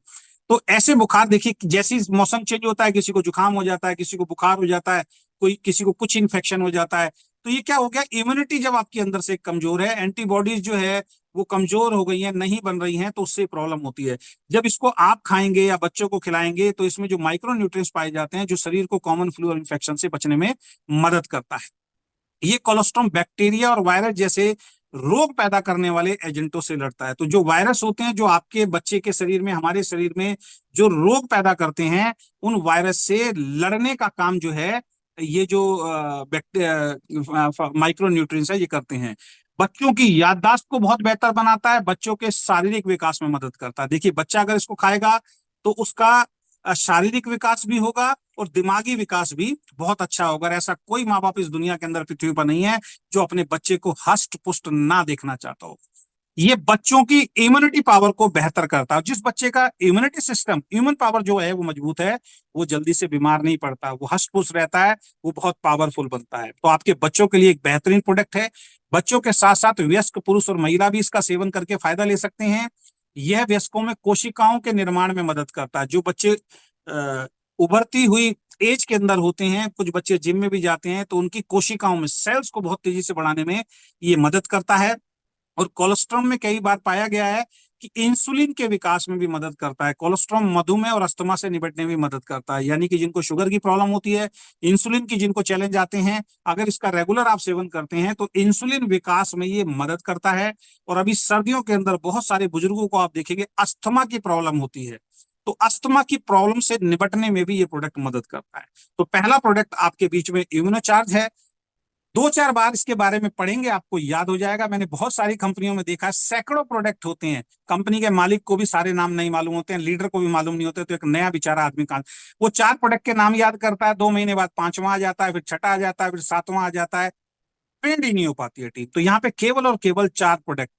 तो ऐसे बुखार देखिए, जैसे मौसम चेंज होता है किसी को जुकाम हो जाता है, किसी को बुखार हो जाता है, कोई किसी को कुछ इन्फेक्शन हो जाता है। तो ये क्या हो गया, इम्यूनिटी जब आपके अंदर से कमजोर है, एंटीबॉडीज जो है वो कमजोर हो गई हैं, नहीं बन रही हैं, तो उससे प्रॉब्लम होती है। जब इसको आप खाएंगे या बच्चों को खिलाएंगे तो इसमें जो माइक्रो न्यूट्रिएंट्स पाए जाते हैं जो शरीर को कॉमन फ्लू और इन्फेक्शन से बचने में मदद करता है। ये कोलोस्ट्रम बैक्टीरिया और वायरस जैसे रोग पैदा करने वाले एजेंटों से लड़ता है। तो जो वायरस होते हैं जो आपके बच्चे के शरीर में, हमारे शरीर में जो रोग पैदा करते हैं, उन वायरस से लड़ने का काम जो है ये जो माइक्रो न्यूट्रिएंट्स है ये करते हैं। बच्चों की याददाश्त को बहुत बेहतर बनाता है, बच्चों के शारीरिक विकास में मदद करता है। देखिए बच्चा अगर इसको खाएगा तो उसका शारीरिक विकास भी होगा और दिमागी विकास भी बहुत अच्छा होगा। ऐसा कोई माँ बाप इस दुनिया के अंदर पृथ्वी पर नहीं है जो अपने बच्चे को हष्ट पुष्ट ना देखना चाहता हो। ये बच्चों की इम्यूनिटी पावर को बेहतर करता है। जिस बच्चे का इम्यूनिटी सिस्टम, इम्यून पावर जो है वो मजबूत है, वो जल्दी से बीमार नहीं पड़ता, वो हष्ट पुष्ट रहता है, वो बहुत पावरफुल बनता है। तो आपके बच्चों के लिए एक बेहतरीन प्रोडक्ट है। बच्चों के साथ साथ वयस्क पुरुष और महिला भी इसका सेवन करके फायदा ले सकते हैं। यह वयस्कों में कोशिकाओं के निर्माण में मदद करता है। जो बच्चे उभरती हुई एज के अंदर होते हैं, कुछ बच्चे जिम में भी जाते हैं, तो उनकी कोशिकाओं में सेल्स को बहुत तेजी से बढ़ाने में ये मदद करता है। और कोलेस्ट्रॉल में कई बार पाया गया है कि इंसुलिन के विकास में भी मदद करता है। कोलेस्ट्रॉल मधुमेह और अस्थमा से निपटने में भी मदद करता है, यानी कि जिनको शुगर की प्रॉब्लम होती है, इंसुलिन की जिनको चैलेंज आते हैं, अगर इसका रेगुलर आप सेवन करते हैं तो इंसुलिन विकास में ये मदद करता है। और अभी सर्दियों के अंदर बहुत सारे बुजुर्गों को आप देखेंगे अस्थमा की प्रॉब्लम होती है, तो अस्थमा की प्रॉब्लम से निपटने में भी ये प्रोडक्ट मदद करता है। तो पहला प्रोडक्ट आपके बीच में इम्यूनोचार्ज है। 2-4 बार इसके बारे में पढ़ेंगे आपको याद हो जाएगा। मैंने बहुत सारी कंपनियों में देखा, सैकड़ों प्रोडक्ट होते हैं, कंपनी के मालिक को भी सारे नाम नहीं मालूम होते हैं, लीडर को भी मालूम नहीं होते, तो एक नया बेचारा आदमी का वो 4 प्रोडक्ट के नाम याद करता है, 2 महीने बाद 5वां आ जाता है, फिर 6ठा आ जाता है, फिर 7वां आ जाता है, ट्रेंड ही नहीं हो पाती है टीम। तो यहाँ पे केवल और केवल 4 प्रोडक्ट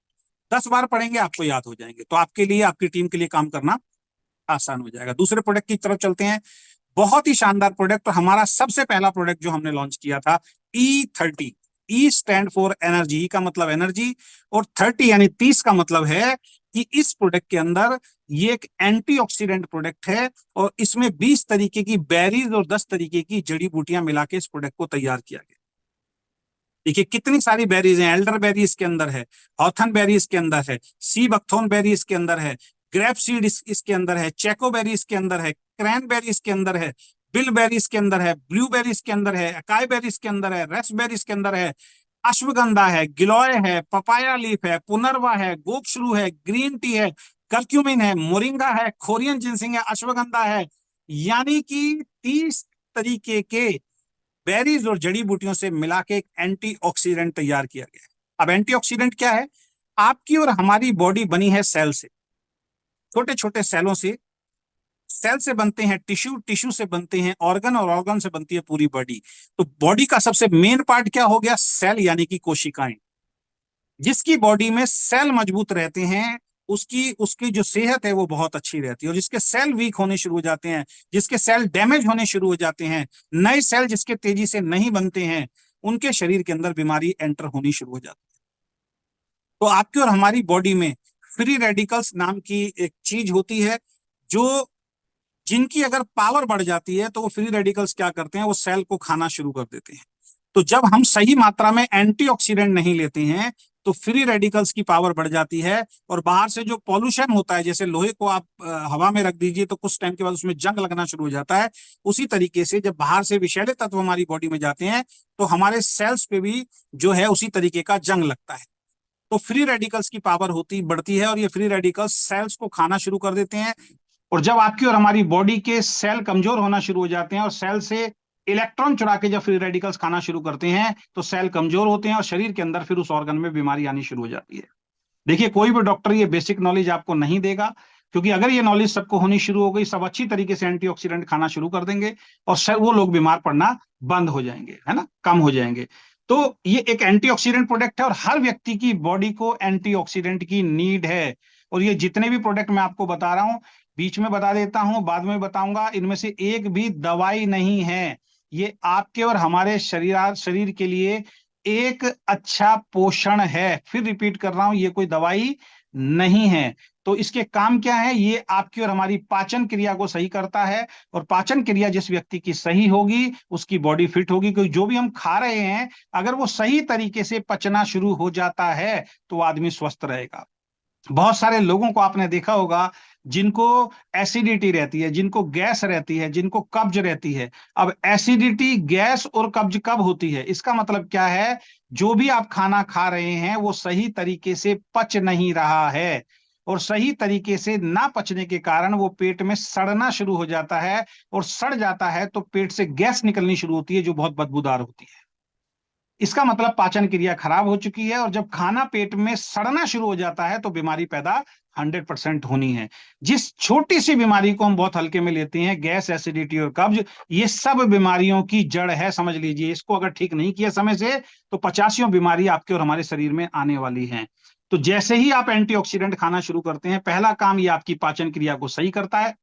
10 बार पढ़ेंगे आपको याद हो जाएंगे, तो आपके लिए, आपकी टीम के लिए काम करना आसान हो जाएगा। दूसरे प्रोडक्ट की तरफ चलते हैं। बहुत ही शानदार प्रोडक्ट। हमारा सबसे पहला प्रोडक्ट जो हमने लॉन्च किया था E30। E stand for energy, का मतलब एनर्जी, और 30 यानी 30 का मतलब है कि इस प्रोडक्ट के अंदर ये एक एंटीऑक्सीडेंट प्रोडक्ट है और इसमें 20 तरीके की बेरीज और 10 तरीके की जड़ी बूटियां मिला के इस प्रोडक्ट को तैयार किया गया। देखिए कितनी सारी बेरीज हैं। एल्डर बेरी इसके अंदर है, हॉथन बेरी इसके अंदर है, सी बकथोन बेरी इसके अंदर है, ग्रेप सीड इसके अंदर है, चेकोबेरी इसके अंदर है, क्रैनबेरी इसके अंदर है, बिलबेरी इसके अंदर है, ब्लूबेरी इसके अंदर है, अकाई बेरी इसके अंदर है, रेसबेरी इसके अंदर है, अश्वगंधा है, गिलोय है, पपाया लीफ है, पुनर्वा है, गोपश्रू है, ग्रीन टी है, कर्क्यूमिन है, मोरिंगा है, कोरियन जिनसिंग है, अश्वगंधा है। यानी कि 30 तरीके के बेरीज और जड़ी बूटियों से मिला के एक एंटीऑक्सीडेंट तैयार किया गया है। अब एंटीऑक्सीडेंट क्या है? आपकी और हमारी बॉडी बनी है सेल से, छोटे छोटे सेलों से। सेल से बनते हैं टिश्यू, टिश्यू से बनते हैं ऑर्गन, और ऑर्गन से बनती है पूरी बॉडी। तो बॉडी का सबसे मेन पार्ट क्या हो गया? सेल, यानी कि कोशिकाएं। जिसकी बॉडी में सेल मजबूत रहते हैं उसकी उसकी जो सेहत है वो बहुत अच्छी रहती है। और जिसके सेल वीक होने शुरू हो जाते हैं, जिसके सेल डैमेज होने शुरू हो जाते हैं, नए सेल जिसके तेजी से नहीं बनते हैं, उनके शरीर के अंदर बीमारी एंटर होनी शुरू हो जाती है। तो आपकी और हमारी बॉडी में फ्री रेडिकल्स नाम की एक चीज होती है, जो जिनकी अगर पावर बढ़ जाती है तो वो फ्री रेडिकल्स क्या करते हैं? वो सेल को खाना शुरू कर देते हैं। तो जब हम सही मात्रा में एंटीऑक्सीडेंट नहीं लेते हैं तो फ्री रेडिकल्स की पावर बढ़ जाती है, और बाहर से जो पॉल्यूशन होता है, जैसे लोहे को आप हवा में रख दीजिए तो कुछ टाइम के बाद उसमें जंग लगना शुरू हो जाता है, उसी तरीके से जब बाहर से विषैले तत्व हमारी बॉडी में जाते हैं तो हमारे सेल्स पे भी जो है उसी तरीके का जंग लगता है। तो फ्री रेडिकल्स की पावर होती बढ़ती है और ये फ्री रेडिकल्स सेल्स को खाना शुरू कर देते हैं। और जब आपकी और हमारी बॉडी के सेल कमजोर होना शुरू हो जाते हैं और सेल से इलेक्ट्रॉन चुरा के जब फ्री रेडिकल्स खाना शुरू करते हैं तो सेल कमजोर होते हैं और शरीर के अंदर फिर उस ऑर्गन में बीमारी आनी शुरू हो जाती है। देखिए कोई भी डॉक्टर ये बेसिक नॉलेज आपको नहीं देगा, क्योंकि अगर ये नॉलेज सबको होनी शुरू हो गई, सब अच्छी तरीके से एंटीऑक्सीडेंट खाना शुरू कर देंगे और वो लोग बीमार पड़ना बंद हो जाएंगे, है ना, कम हो जाएंगे। तो ये एक एंटीऑक्सीडेंट प्रोडक्ट है और हर व्यक्ति की बॉडी को एंटीऑक्सीडेंट की नीड है। और ये जितने भी प्रोडक्ट मैं आपको बता रहा हूं, बीच में बता देता हूं, बाद में बताऊंगा, इनमें से एक भी दवाई नहीं है। ये आपके और हमारे शरीर के लिए एक अच्छा पोषण है। फिर रिपीट कर रहा हूं, ये कोई दवाई नहीं है। तो इसके काम क्या है? ये आपकी और हमारी पाचन क्रिया को सही करता है, और पाचन क्रिया जिस व्यक्ति की सही होगी उसकी बॉडी फिट होगी, क्योंकि जो भी हम खा रहे हैं अगर वो सही तरीके से पचना शुरू हो जाता है तो आदमी स्वस्थ रहेगा। बहुत सारे लोगों को आपने देखा होगा जिनको एसिडिटी रहती है, जिनको गैस रहती है, जिनको कब्ज रहती है। अब एसिडिटी, गैस और कब्ज कब होती है? इसका मतलब क्या है? जो भी आप खाना खा रहे हैं वो सही तरीके से पच नहीं रहा है, और सही तरीके से ना पचने के कारण वो पेट में सड़ना शुरू हो जाता है, और सड़ जाता है तो पेट से गैस निकलनी शुरू होती है जो बहुत बदबूदार होती है। इसका मतलब पाचन क्रिया खराब हो चुकी है, और जब खाना पेट में सड़ना शुरू हो जाता है तो बीमारी पैदा 100% होनी है। जिस छोटी सी बीमारी को हम बहुत हल्के में लेते हैं, गैस, एसिडिटी और कब्ज, ये सब बीमारियों की जड़ है, समझ लीजिए। इसको अगर ठीक नहीं किया समय से तो 85 बीमारी आपके और हमारे शरीर में आने वाली हैं। तो जैसे ही आप एंटीऑक्सीडेंट खाना शुरू करते हैं, पहला काम ये आपकी पाचन क्रिया को सही करता है।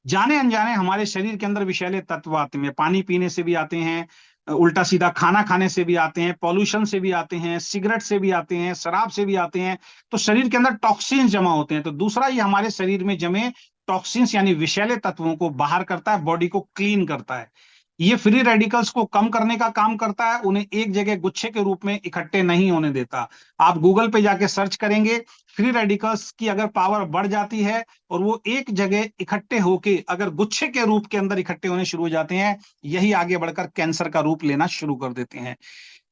जाने अनजाने हमारे शरीर के अंदर विषैले तत्व आते हैं, पानी पीने से भी आते हैं, उल्टा सीधा खाना खाने से भी आते हैं, पॉल्यूशन से भी आते हैं, सिगरेट से भी आते हैं, शराब से भी आते हैं। तो शरीर के अंदर टॉक्सिन्स जमा होते हैं। तो दूसरा, ये हमारे शरीर में जमे टॉक्सिन्स यानी विषैले तत्वों को बाहर करता है, बॉडी को क्लीन करता है। ये फ्री रेडिकल्स को कम करने का काम करता है, उन्हें एक जगह गुच्छे के रूप में इकट्ठे नहीं होने देता। आप गूगल पे जाके सर्च करेंगे, फ्री रेडिकल्स की अगर पावर बढ़ जाती है और वो एक जगह इकट्ठे होके अगर गुच्छे के रूप के अंदर इकट्ठे होने शुरू हो जाते हैं, यही आगे बढ़कर कैंसर का रूप लेना शुरू कर देते हैं।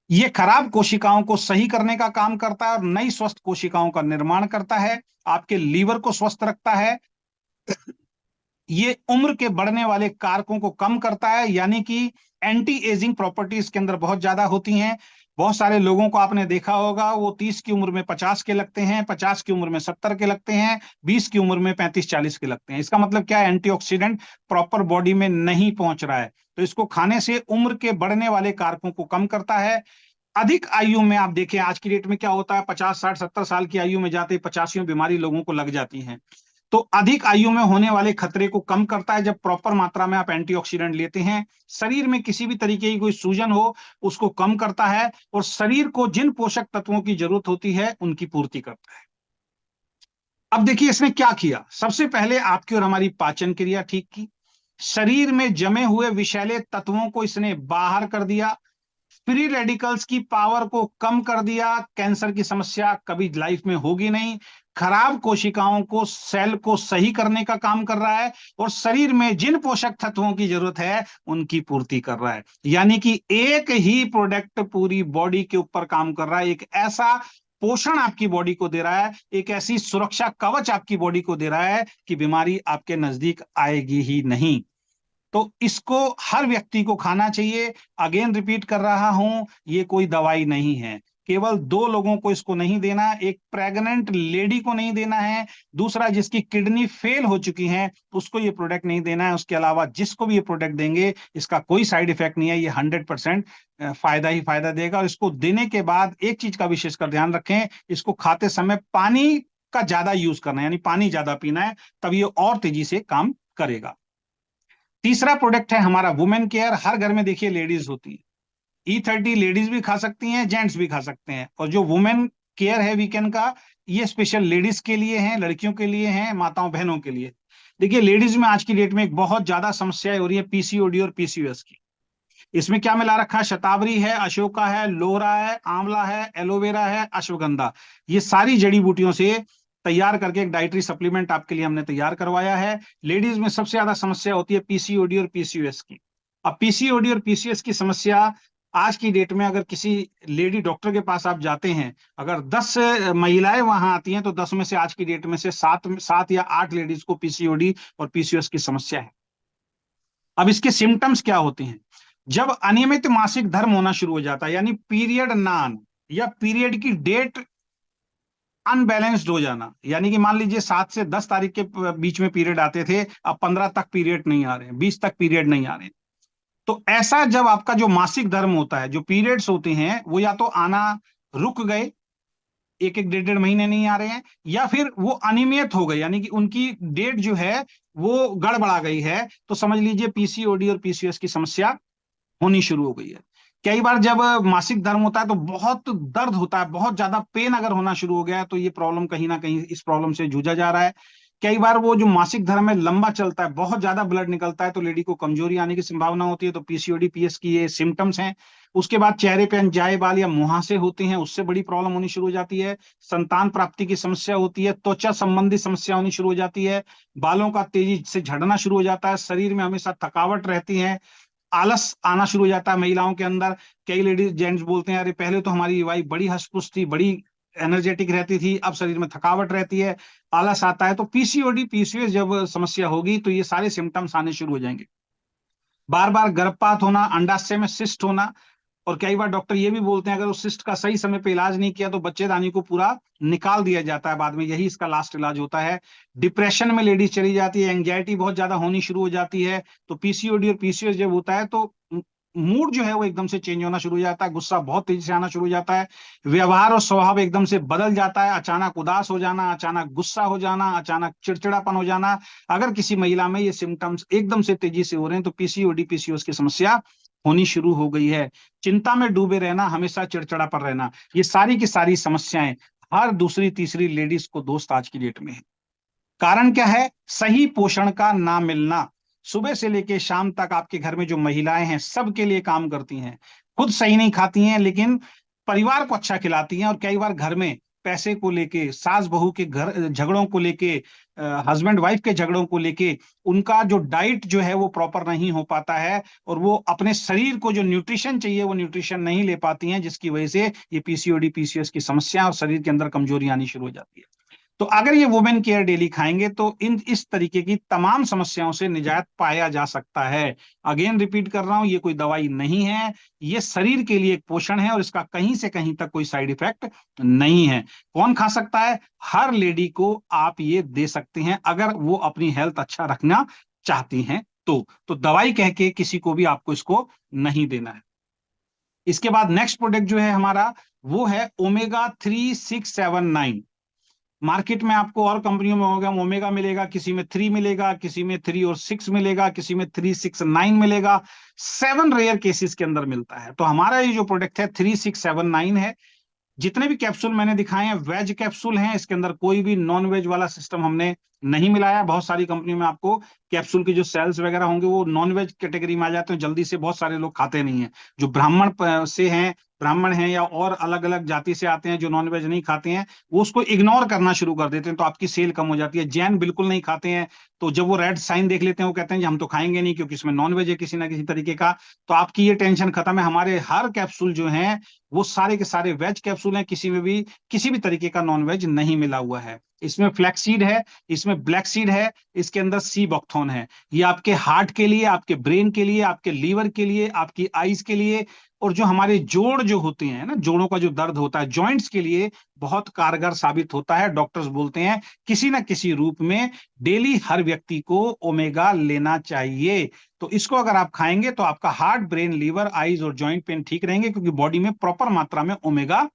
ये खराब कोशिकाओं को सही करने का काम करता है और नई स्वस्थ कोशिकाओं का निर्माण करता है, आपके लीवर को स्वस्थ रखता है। ये उम्र के बढ़ने वाले कारकों को कम करता है, यानी कि एंटी एजिंग प्रॉपर्टीज के अंदर बहुत ज्यादा होती हैं। बहुत सारे लोगों को आपने देखा होगा, वो 30 की उम्र में 50 के लगते हैं, 50 की उम्र में 70 के लगते हैं, 20 की उम्र में 35-40 के लगते हैं। इसका मतलब क्या है? एंटीऑक्सीडेंट प्रॉपर बॉडी में नहीं पहुंच रहा है। तो इसको खाने से उम्र के बढ़ने वाले कारकों को कम करता है। अधिक आयु में आप देखें आज की डेट में क्या होता है, 50, 60, 70 साल की आयु में जाते 85 बीमारी लोगों को लग जाती हैं। तो अधिक आयु में होने वाले खतरे को कम करता है जब प्रॉपर मात्रा में आप एंटीऑक्सीडेंट लेते हैं। शरीर में किसी भी तरीके की कोई सूजन हो उसको कम करता है, और शरीर को जिन पोषक तत्वों की जरूरत होती है उनकी पूर्ति करता है। अब देखिए इसने क्या किया। सबसे पहले आपकी और हमारी पाचन क्रिया ठीक की, शरीर में जमे हुए विषैले तत्वों को इसने बाहर कर दिया, फ्री रेडिकल्स की पावर को कम कर दिया, कैंसर की समस्या कभी लाइफ में होगी नहीं, खराब कोशिकाओं को सेल को सही करने का काम कर रहा है, और शरीर में जिन पोषक तत्वों की जरूरत है उनकी पूर्ति कर रहा है। यानी कि एक ही प्रोडक्ट पूरी बॉडी के ऊपर काम कर रहा है, एक ऐसा पोषण आपकी बॉडी को दे रहा है, एक ऐसी सुरक्षा कवच आपकी बॉडी को दे रहा है कि बीमारी आपके नजदीक आएगी ही नहीं। तो इसको हर व्यक्ति को खाना चाहिए। अगेन रिपीट कर रहा हूं, ये कोई दवाई नहीं है। केवल 2 लोगों को इसको नहीं देना, एक प्रेग्नेंट लेडी को नहीं देना है, दूसरा जिसकी किडनी फेल हो चुकी है उसको ये प्रोडक्ट नहीं देना है। उसके अलावा जिसको भी ये प्रोडक्ट देंगे इसका कोई साइड इफेक्ट नहीं है, ये 100% फायदा ही फायदा देगा। और इसको देने के बाद एक चीज का विशेषकर ध्यान रखें, इसको खाते समय पानी का ज्यादा यूज करना है, यानी पानी ज्यादा पीना है, तब ये और तेजी से काम करेगा। तीसरा प्रोडक्ट है हमारा वुमेन केयर। हर घर में देखिए लेडीज होती है, E30 लेडीज भी खा सकती हैं, जेंट्स भी खा सकते हैं। और जो वुमेन केयर है वीकेंड का, ये स्पेशल लेडीज के लिए है, लड़कियों के लिए है, माताओं बहनों के लिए। देखिए लेडीज में आज की डेट में एक बहुत ज्यादा समस्या हो रही है पीसीओडी और पीसीओएस की। इसमें क्या मिला रखा है? शतावरी है, अशोका है, लोहरा है, आंवला है, एलोवेरा है, अश्वगंधा, ये सारी जड़ी बूटियों से तैयार करके एक डाइटरी सप्लीमेंट आपके लिए हमने तैयार करवाया है। लेडीज में सबसे ज्यादा समस्या होती है पीसीओडी और पीसीओएस की। अब पीसीओडी और पीसीओएस की समस्या आज की डेट में अगर किसी लेडी डॉक्टर के पास आप जाते हैं, अगर 10 महिलाएं वहां आती हैं तो 10 में से आज की डेट में से 7 या 8 लेडीज को पीसीओडी और पीसीओएस की समस्या है। अब इसके सिम्टम्स क्या होते हैं? जब अनियमित मासिक धर्म होना शुरू हो जाता है, यानी पीरियड ना आना या पीरियड की डेट अनबैलेंस्ड हो जाना, यानी कि मान लीजिए 7 से 10 तारीख के बीच में पीरियड आते थे, अब 15 तक पीरियड नहीं आ रहे हैं, 20 तक पीरियड नहीं आ रहे हैं। तो ऐसा जब आपका जो मासिक धर्म होता है, जो पीरियड्स होते हैं, वो या तो आना रुक गए, एक एक 1.5 महीने नहीं आ रहे हैं, या फिर वो अनियमित हो गए, यानी कि उनकी डेट जो है वो गड़बड़ा गई है, तो समझ लीजिए पीसीओडी और पीसीओएस की समस्या होनी शुरू हो गई है। कई बार जब मासिक धर्म होता है तो बहुत दर्द होता है, बहुत ज्यादा पेन अगर होना शुरू हो गया है तो ये प्रॉब्लम कहीं ना कहीं इस प्रॉब्लम से जूझा जा रहा है। कई बार वो जो मासिक धर्म है लंबा चलता है, बहुत ज्यादा ब्लड निकलता है, तो लेडी को कमजोरी आने की संभावना होती है, तो पीसीओडी पीएस की ये सिम्टम्स हैं। उसके बाद चेहरे पे अनजाए बाल या मुहासे होते हैं, उससे बड़ी प्रॉब्लम होनी शुरू हो जाती है। संतान प्राप्ति की समस्या होती है, त्वचा संबंधी समस्या होनी शुरू हो जाती है, बालों का तेजी से झड़ना शुरू हो जाता है, शरीर में हमेशा थकावट रहती है, आलस आना शुरू हो जाता है महिलाओं के अंदर। कई लेडीज जेंट्स बोलते हैं, अरे पहले तो हमारी वाइफ बड़ी हंसपुस थी, बड़ी एनर्जेटिक रहती थी, अब शरीर में थकावट रहती है, आलस आता है। तो पीसीओडी पीसीओएस जब समस्या होगी तो ये सारे सिम्टम्स आने शुरू हो जाएंगे। बार बार गर्भपात होना, अंडाशय में सिस्ट होना, और कई बार डॉक्टर ये भी बोलते हैं अगर उस सिस्ट का सही समय पे इलाज नहीं किया तो बच्चेदानी को पूरा निकाल दिया जाता है बाद में, यही इसका लास्ट इलाज होता है। डिप्रेशन में लेडीज चली जाती है, एंग्जाइटी बहुत ज्यादा होनी शुरू हो जाती है। तो पीसीओडी और पीसीओएस जब होता है तो मूड जो है वो एकदम से चेंज होना शुरू हो जाता है, गुस्सा बहुत तेजी से आना शुरू हो जाता है, व्यवहार और स्वभाव एकदम से बदल जाता है, अचानक उदास हो जाना, अचानक गुस्सा हो जाना, अचानक चिड़चिड़ापन हो जाना। अगर किसी महिला में ये सिम्टम्स एकदम से तेजी से हो रहे हैं तो पीसीओडी पीसीओएस की समस्या होनी शुरू हो गई है। चिंता में डूबे रहना, हमेशा चिड़चिड़ा पर रहना, ये सारी की सारी समस्याएं हर दूसरी तीसरी लेडीज को दोस्त आज की डेट में है। कारण क्या है? सही पोषण का ना मिलना। सुबह से लेके शाम तक आपके घर में जो महिलाएं हैं सबके लिए काम करती हैं, खुद सही नहीं खाती हैं लेकिन परिवार को अच्छा खिलाती हैं, और कई बार घर में पैसे को लेके, सास बहू के घर झगड़ों को लेके, हस्बैंड वाइफ के झगड़ों को लेके उनका जो डाइट जो है वो प्रॉपर नहीं हो पाता है, और वो अपने शरीर को जो न्यूट्रिशन चाहिए वो न्यूट्रिशन नहीं ले पाती हैं, जिसकी वजह से ये पीसीओडी पीसीओएस की समस्या और शरीर के अंदर कमजोरी आनी शुरू हो जाती है। तो अगर ये वुमेन केयर डेली खाएंगे तो इस तरीके की तमाम समस्याओं से निजात पाया जा सकता है। अगेन रिपीट कर रहा हूं, ये कोई दवाई नहीं है, ये शरीर के लिए एक पोषण है, और इसका कहीं से कहीं तक कोई साइड इफेक्ट नहीं है। कौन खा सकता है? हर लेडी को आप ये दे सकते हैं अगर वो अपनी हेल्थ अच्छा रखना चाहती हैं तो दवाई कह के किसी को भी आपको इसको नहीं देना है। इसके बाद नेक्स्ट प्रोडक्ट जो है हमारा वो है ओमेगा 3, 6, 7, 9। मार्केट में आपको और कंपनियों में होगा ओमेगा मिलेगा, किसी में 3 मिलेगा, किसी में 3 और 6 मिलेगा, किसी में 369 मिलेगा, 7 रेयर केसेस के अंदर मिलता है। तो हमारा ये जो प्रोडक्ट है 3679 है। जितने भी कैप्सूल मैंने दिखाए हैं वेज कैप्सूल हैं, इसके अंदर कोई भी नॉन वेज वाला सिस्टम हमने नहीं मिलाया। बहुत सारी कंपनियों में आपको कैप्सूल के जो सेल्स वगैरह होंगे वो नॉन वेज कैटेगरी में आ जाते हैं, जल्दी से बहुत सारे लोग खाते नहीं है। जो से हैं, ब्राह्मण हैं या और अलग अलग जाति से आते हैं जो नॉन वेज नहीं खाते हैं, वो उसको इग्नोर करना शुरू कर देते हैं, तो आपकी सेल कम हो जाती है। जैन बिल्कुल नहीं खाते हैं, तो जब वो रेड साइन देख लेते हैं वो कहते हैं कि हम तो खाएंगे नहीं क्योंकि इसमें नॉन वेज है किसी ना किसी तरीके का। तो आपकी ये टेंशन खत्म है। हमारे हर कैप्सूल जो है वो सारे के सारे वेज कैप्सूल हैं, किसी में भी किसी भी तरीके का नॉन वेज नहीं मिला हुआ है। इसमें फ्लैक्स सीड है, इसमें ब्लैक सीड है, इसके अंदर सी बॉक्थोन है। ये आपके हार्ट के लिए, आपके ब्रेन के लिए, आपके लीवर के लिए, आपकी आईज के लिए, और जो हमारे जोड़ जो होते हैं ना, जोड़ों का जो दर्द होता है, जॉइंट्स के लिए बहुत कारगर साबित होता है। डॉक्टर्स बोलते हैं किसी ना किसी रूप में डेली हर व्यक्ति को ओमेगा लेना चाहिए। तो इसको अगर आप खाएंगे तो आपका हार्ट, ब्रेन, लीवर, आईज और जॉइंट पेन ठीक रहेंगे, क्योंकि बॉडी में प्रॉपर मात्रा में ओमेगा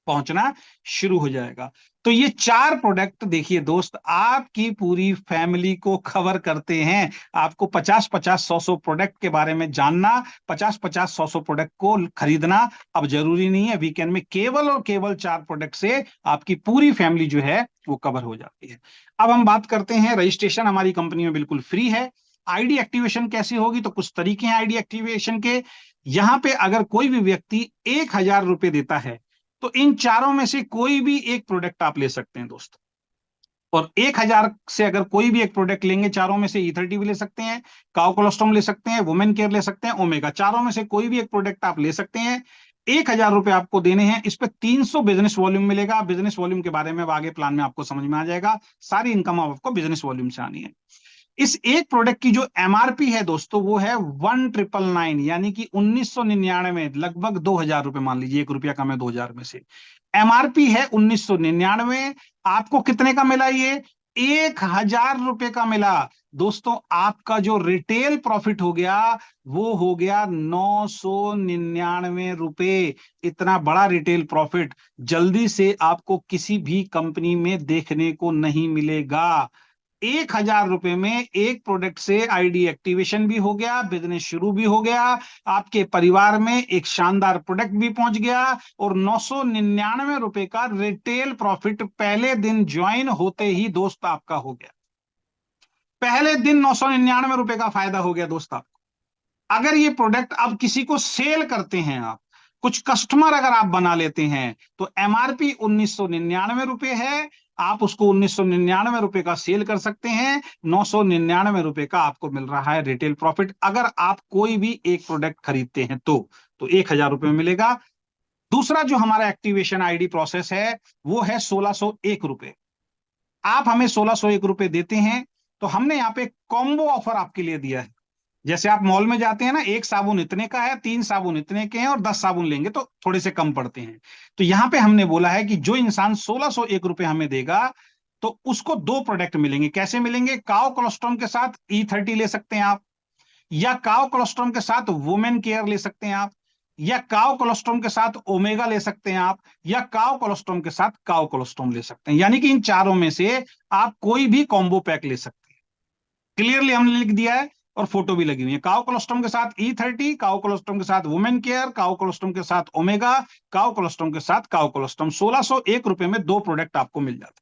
पहुंचना शुरू हो जाएगा। तो ये 4 प्रोडक्ट देखिए दोस्त, आपकी पूरी फैमिली को कवर करते हैं। आपको 50-50, 100-100 प्रोडक्ट के बारे में जानना, 50-50, 100-100 प्रोडक्ट को खरीदना अब जरूरी नहीं है। वीकेंड में केवल और केवल 4 प्रोडक्ट से आपकी पूरी फैमिली जो है वो कवर हो जाती है। अब हम बात करते हैं, रजिस्ट्रेशन हमारी कंपनी में बिल्कुल फ्री है। आईडी एक्टिवेशन कैसे होगी, तो कुछ तरीके हैं आईडी एक्टिवेशन के। यहां पे अगर कोई भी व्यक्ति 1000 रुपए देता है तो इन चारों में से कोई भी एक प्रोडक्ट आप ले सकते हैं दोस्त। और 1000 से अगर कोई भी एक प्रोडक्ट लेंगे चारों में से, E30 भी ले सकते हैं, काउ कोलोस्ट्रॉम ले सकते हैं, वुमेन केयर ले सकते हैं, ओमेगा, चारों में से कोई भी एक प्रोडक्ट आप ले सकते हैं। 1000 रुपए आपको देने हैं, इस पे 300 बिजनेस वॉल्यूम मिलेगा। बिजनेस वॉल्यूम के बारे में अब आगे प्लान में आपको समझ में आ जाएगा। सारी इनकम आपको बिजनेस वॉल्यूम से आनी है। इस एक प्रोडक्ट की जो एमआरपी है दोस्तों वो है 1999, यानी कि 1999, लगभग 2000 रुपए, मान लीजिए 1 रुपया कम है 2000 में से। एमआरपी है 1999। आपको कितने का मिला ये? 1000 रुपए का मिला। दोस्तों आपका जो रिटेल प्रॉफिट हो गया वो हो गया 999 रुपए। इतना बड़ा रिटेल प्रॉफिट जल्दी से आपको किसी भी कंपनी में देखने को नहीं मिलेगा। 1000 रुपए में एक प्रोडक्ट से आईडी एक्टिवेशन भी हो गया, बिजनेस शुरू भी हो गया, आपके परिवार में एक शानदार प्रोडक्ट भी पहुंच गया, और 999 रुपए का रिटेल प्रॉफिट पहले दिन ज्वाइन होते ही दोस्त आपका हो गया। पहले दिन 999 रुपए का फायदा हो गया दोस्त आपको। अगर ये प्रोडक्ट अब किसी को सेल करते हैं आप, कुछ कस्टमर अगर आप बना लेते हैं, तो एमआरपी 1999 रुपए है, आप उसको 1999 रुपए का सेल कर सकते हैं। 999 रुपए का आपको मिल रहा है रिटेल प्रॉफिट, अगर आप कोई भी एक प्रोडक्ट खरीदते हैं तो 1000 रुपए में मिलेगा। दूसरा जो हमारा एक्टिवेशन आईडी प्रोसेस है वो है 1601 रुपए। आप हमें 1601 रुपए देते हैं तो हमने यहाँ पे कॉम्बो ऑफर आपके लिए दिया है। जैसे आप मॉल में जाते हैं ना, एक साबुन इतने का है, 3 साबुन इतने के हैं, और 10 साबुन लेंगे तो थोड़े से कम पड़ते हैं। तो यहां पे हमने बोला है कि जो इंसान 1601 रुपए हमें देगा तो उसको 2 प्रोडक्ट मिलेंगे। कैसे मिलेंगे? काओ कोलोस्ट्रॉम के साथ E30 ले सकते हैं आप, या काओ कोलोस्ट्रॉम के साथ वुमेन केयर ले सकते हैं आप, या काओ कोलोस्ट्रॉम के साथ ओमेगा ले सकते हैं आप, या काओ कोलोस्ट्रॉम के साथ काओ कोलोस्ट्रॉम ले सकते हैं। यानी कि इन चारों में से आप कोई भी कॉम्बो पैक ले सकते हैं। क्लियरली हमने लिख दिया है और फोटो भी लगी हुई है। काओ कोलोस्ट्रॉम के साथ E30, काओ कोलोस्ट्रॉम के साथ वुमेन केयर, काओ कोलोस्ट्रॉम के साथ ओमेगा, काओ कोलोस्ट्रॉम के साथ काओ कोलोस्ट्रॉम। 1601 रुपए में 2 प्रोडक्ट आपको मिल जाते हैं।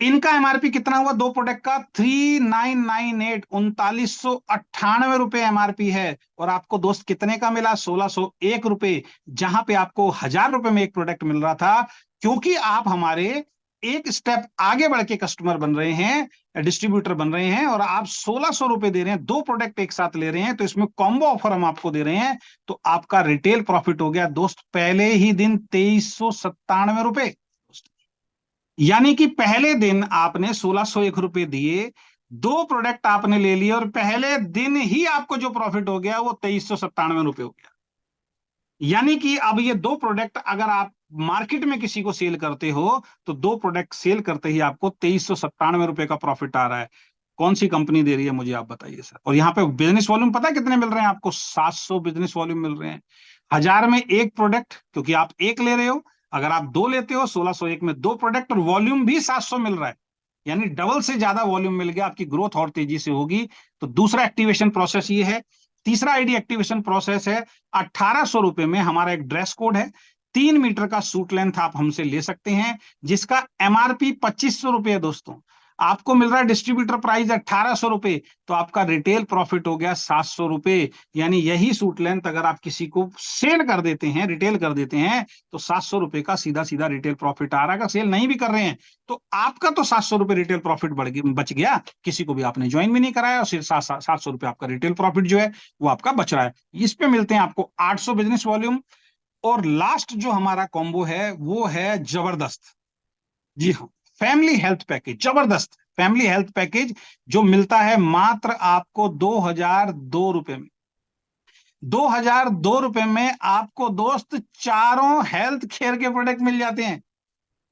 इनका एमआरपी कितना हुआ 2 प्रोडक्ट का? 3998, 3998 रुपए एमआरपी है। और आपको दोस्त कितने का मिला? 1601 रुपए, जहां पे आपको 1000 रुपए में एक प्रोडक्ट मिल रहा था। क्योंकि आप हमारे एक स्टेप आगे बढ़ के कस्टमर बन रहे हैं, डिस्ट्रीब्यूटर बन रहे हैं, और आप 1600 रुपए दे रहे हैं, 2 प्रोडक्ट एक साथ ले रहे हैं, तो इसमें कॉम्बो ऑफर हम आपको दे रहे हैं। तो आपका रिटेल प्रॉफिट हो गया दोस्त पहले ही दिन 2397 रुपए। यानी कि पहले दिन आपने 1601 रुपए दिए, 2 प्रोडक्ट आपने ले लिए, और पहले दिन ही आपको जो प्रॉफिट हो गया वो 2397 रुपए हो गया। यानी कि अब ये 2 प्रोडक्ट अगर आप मार्केट में किसी को सेल करते हो तो 2 प्रोडक्ट सेल करते ही आपको 2397 रुपए का प्रॉफिट आ रहा है। कौन सी कंपनी दे रही है मुझे आप बताइए सर। और यहाँ पे बिजनेस वॉल्यूम पता है कितने मिल रहे हैं आपको? 700 बिजनेस वॉल्यूम मिल रहे हैं। 1000 में एक प्रोडक्ट, क्योंकि आप एक ले रहे हो, अगर आप 2 लेते हो 1601 में 2 प्रोडक्ट और वॉल्यूम भी 700 मिल रहा है, यानी डबल से ज्यादा वॉल्यूम मिल गया, आपकी ग्रोथ और तेजी से होगी। तो दूसरा एक्टिवेशन प्रोसेस ये है। तीसरा आईडी एक्टिवेशन प्रोसेस है, 1800 रुपए में हमारा एक ड्रेस कोड है, 3 मीटर का सूट लेंथ आप हमसे ले सकते हैं, जिसका एमआरपी 2500 रुपए है दोस्तों। आपको मिल रहा है डिस्ट्रीब्यूटर प्राइस 1800 रुपए, तो आपका रिटेल प्रॉफिट हो गया 700 रुपए। यानी यही सूट लेंथ अगर आप किसी को सेल कर देते हैं, रिटेल कर देते हैं, तो 700 रुपए का सीधा सीधा रिटेल प्रॉफिट आ रहा है। अगर सेल नहीं भी कर रहे हैं तो आपका तो 700 रुपए रिटेल प्रॉफिट बच गया, किसी को भी आपने ज्वाइन भी नहीं कराया, और सिर्फ 700 रुपए आपका रिटेल प्रॉफिट जो है वो आपका बच रहा है। इस पे मिलते हैं आपको 800 बिजनेस वॉल्यूम। और लास्ट जो हमारा कॉम्बो है वो है जबरदस्त, जी हाँ, फैमिली हेल्थ पैकेज, जबरदस्त फैमिली हेल्थ पैकेज, जो मिलता है मात्र आपको 2002 रुपए में। 2002 रुपए में आपको दोस्त चारों हेल्थ केयर के प्रोडक्ट मिल जाते हैं,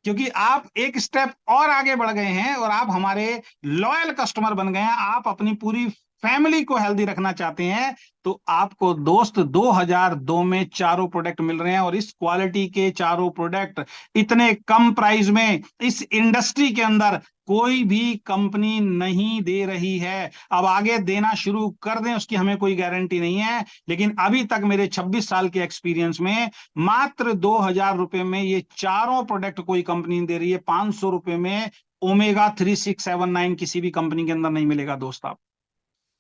क्योंकि आप एक स्टेप और आगे बढ़ गए हैं और आप हमारे लॉयल कस्टमर बन गए हैं। आप अपनी पूरी फैमिली को हेल्दी रखना चाहते हैं, तो आपको दोस्त 2002 में चारों प्रोडक्ट मिल रहे हैं। और इस क्वालिटी के चारों प्रोडक्ट इतने कम प्राइस में इस इंडस्ट्री के अंदर कोई भी कंपनी नहीं दे रही है। अब आगे देना शुरू कर दें उसकी हमें कोई गारंटी नहीं है, लेकिन अभी तक मेरे 26 साल के एक्सपीरियंस में मात्र 2000 रुपए में ये चारों प्रोडक्ट कोई कंपनी दे रही है। 500 रुपए में ओमेगा 3679 किसी भी कंपनी के अंदर नहीं मिलेगा दोस्त। आप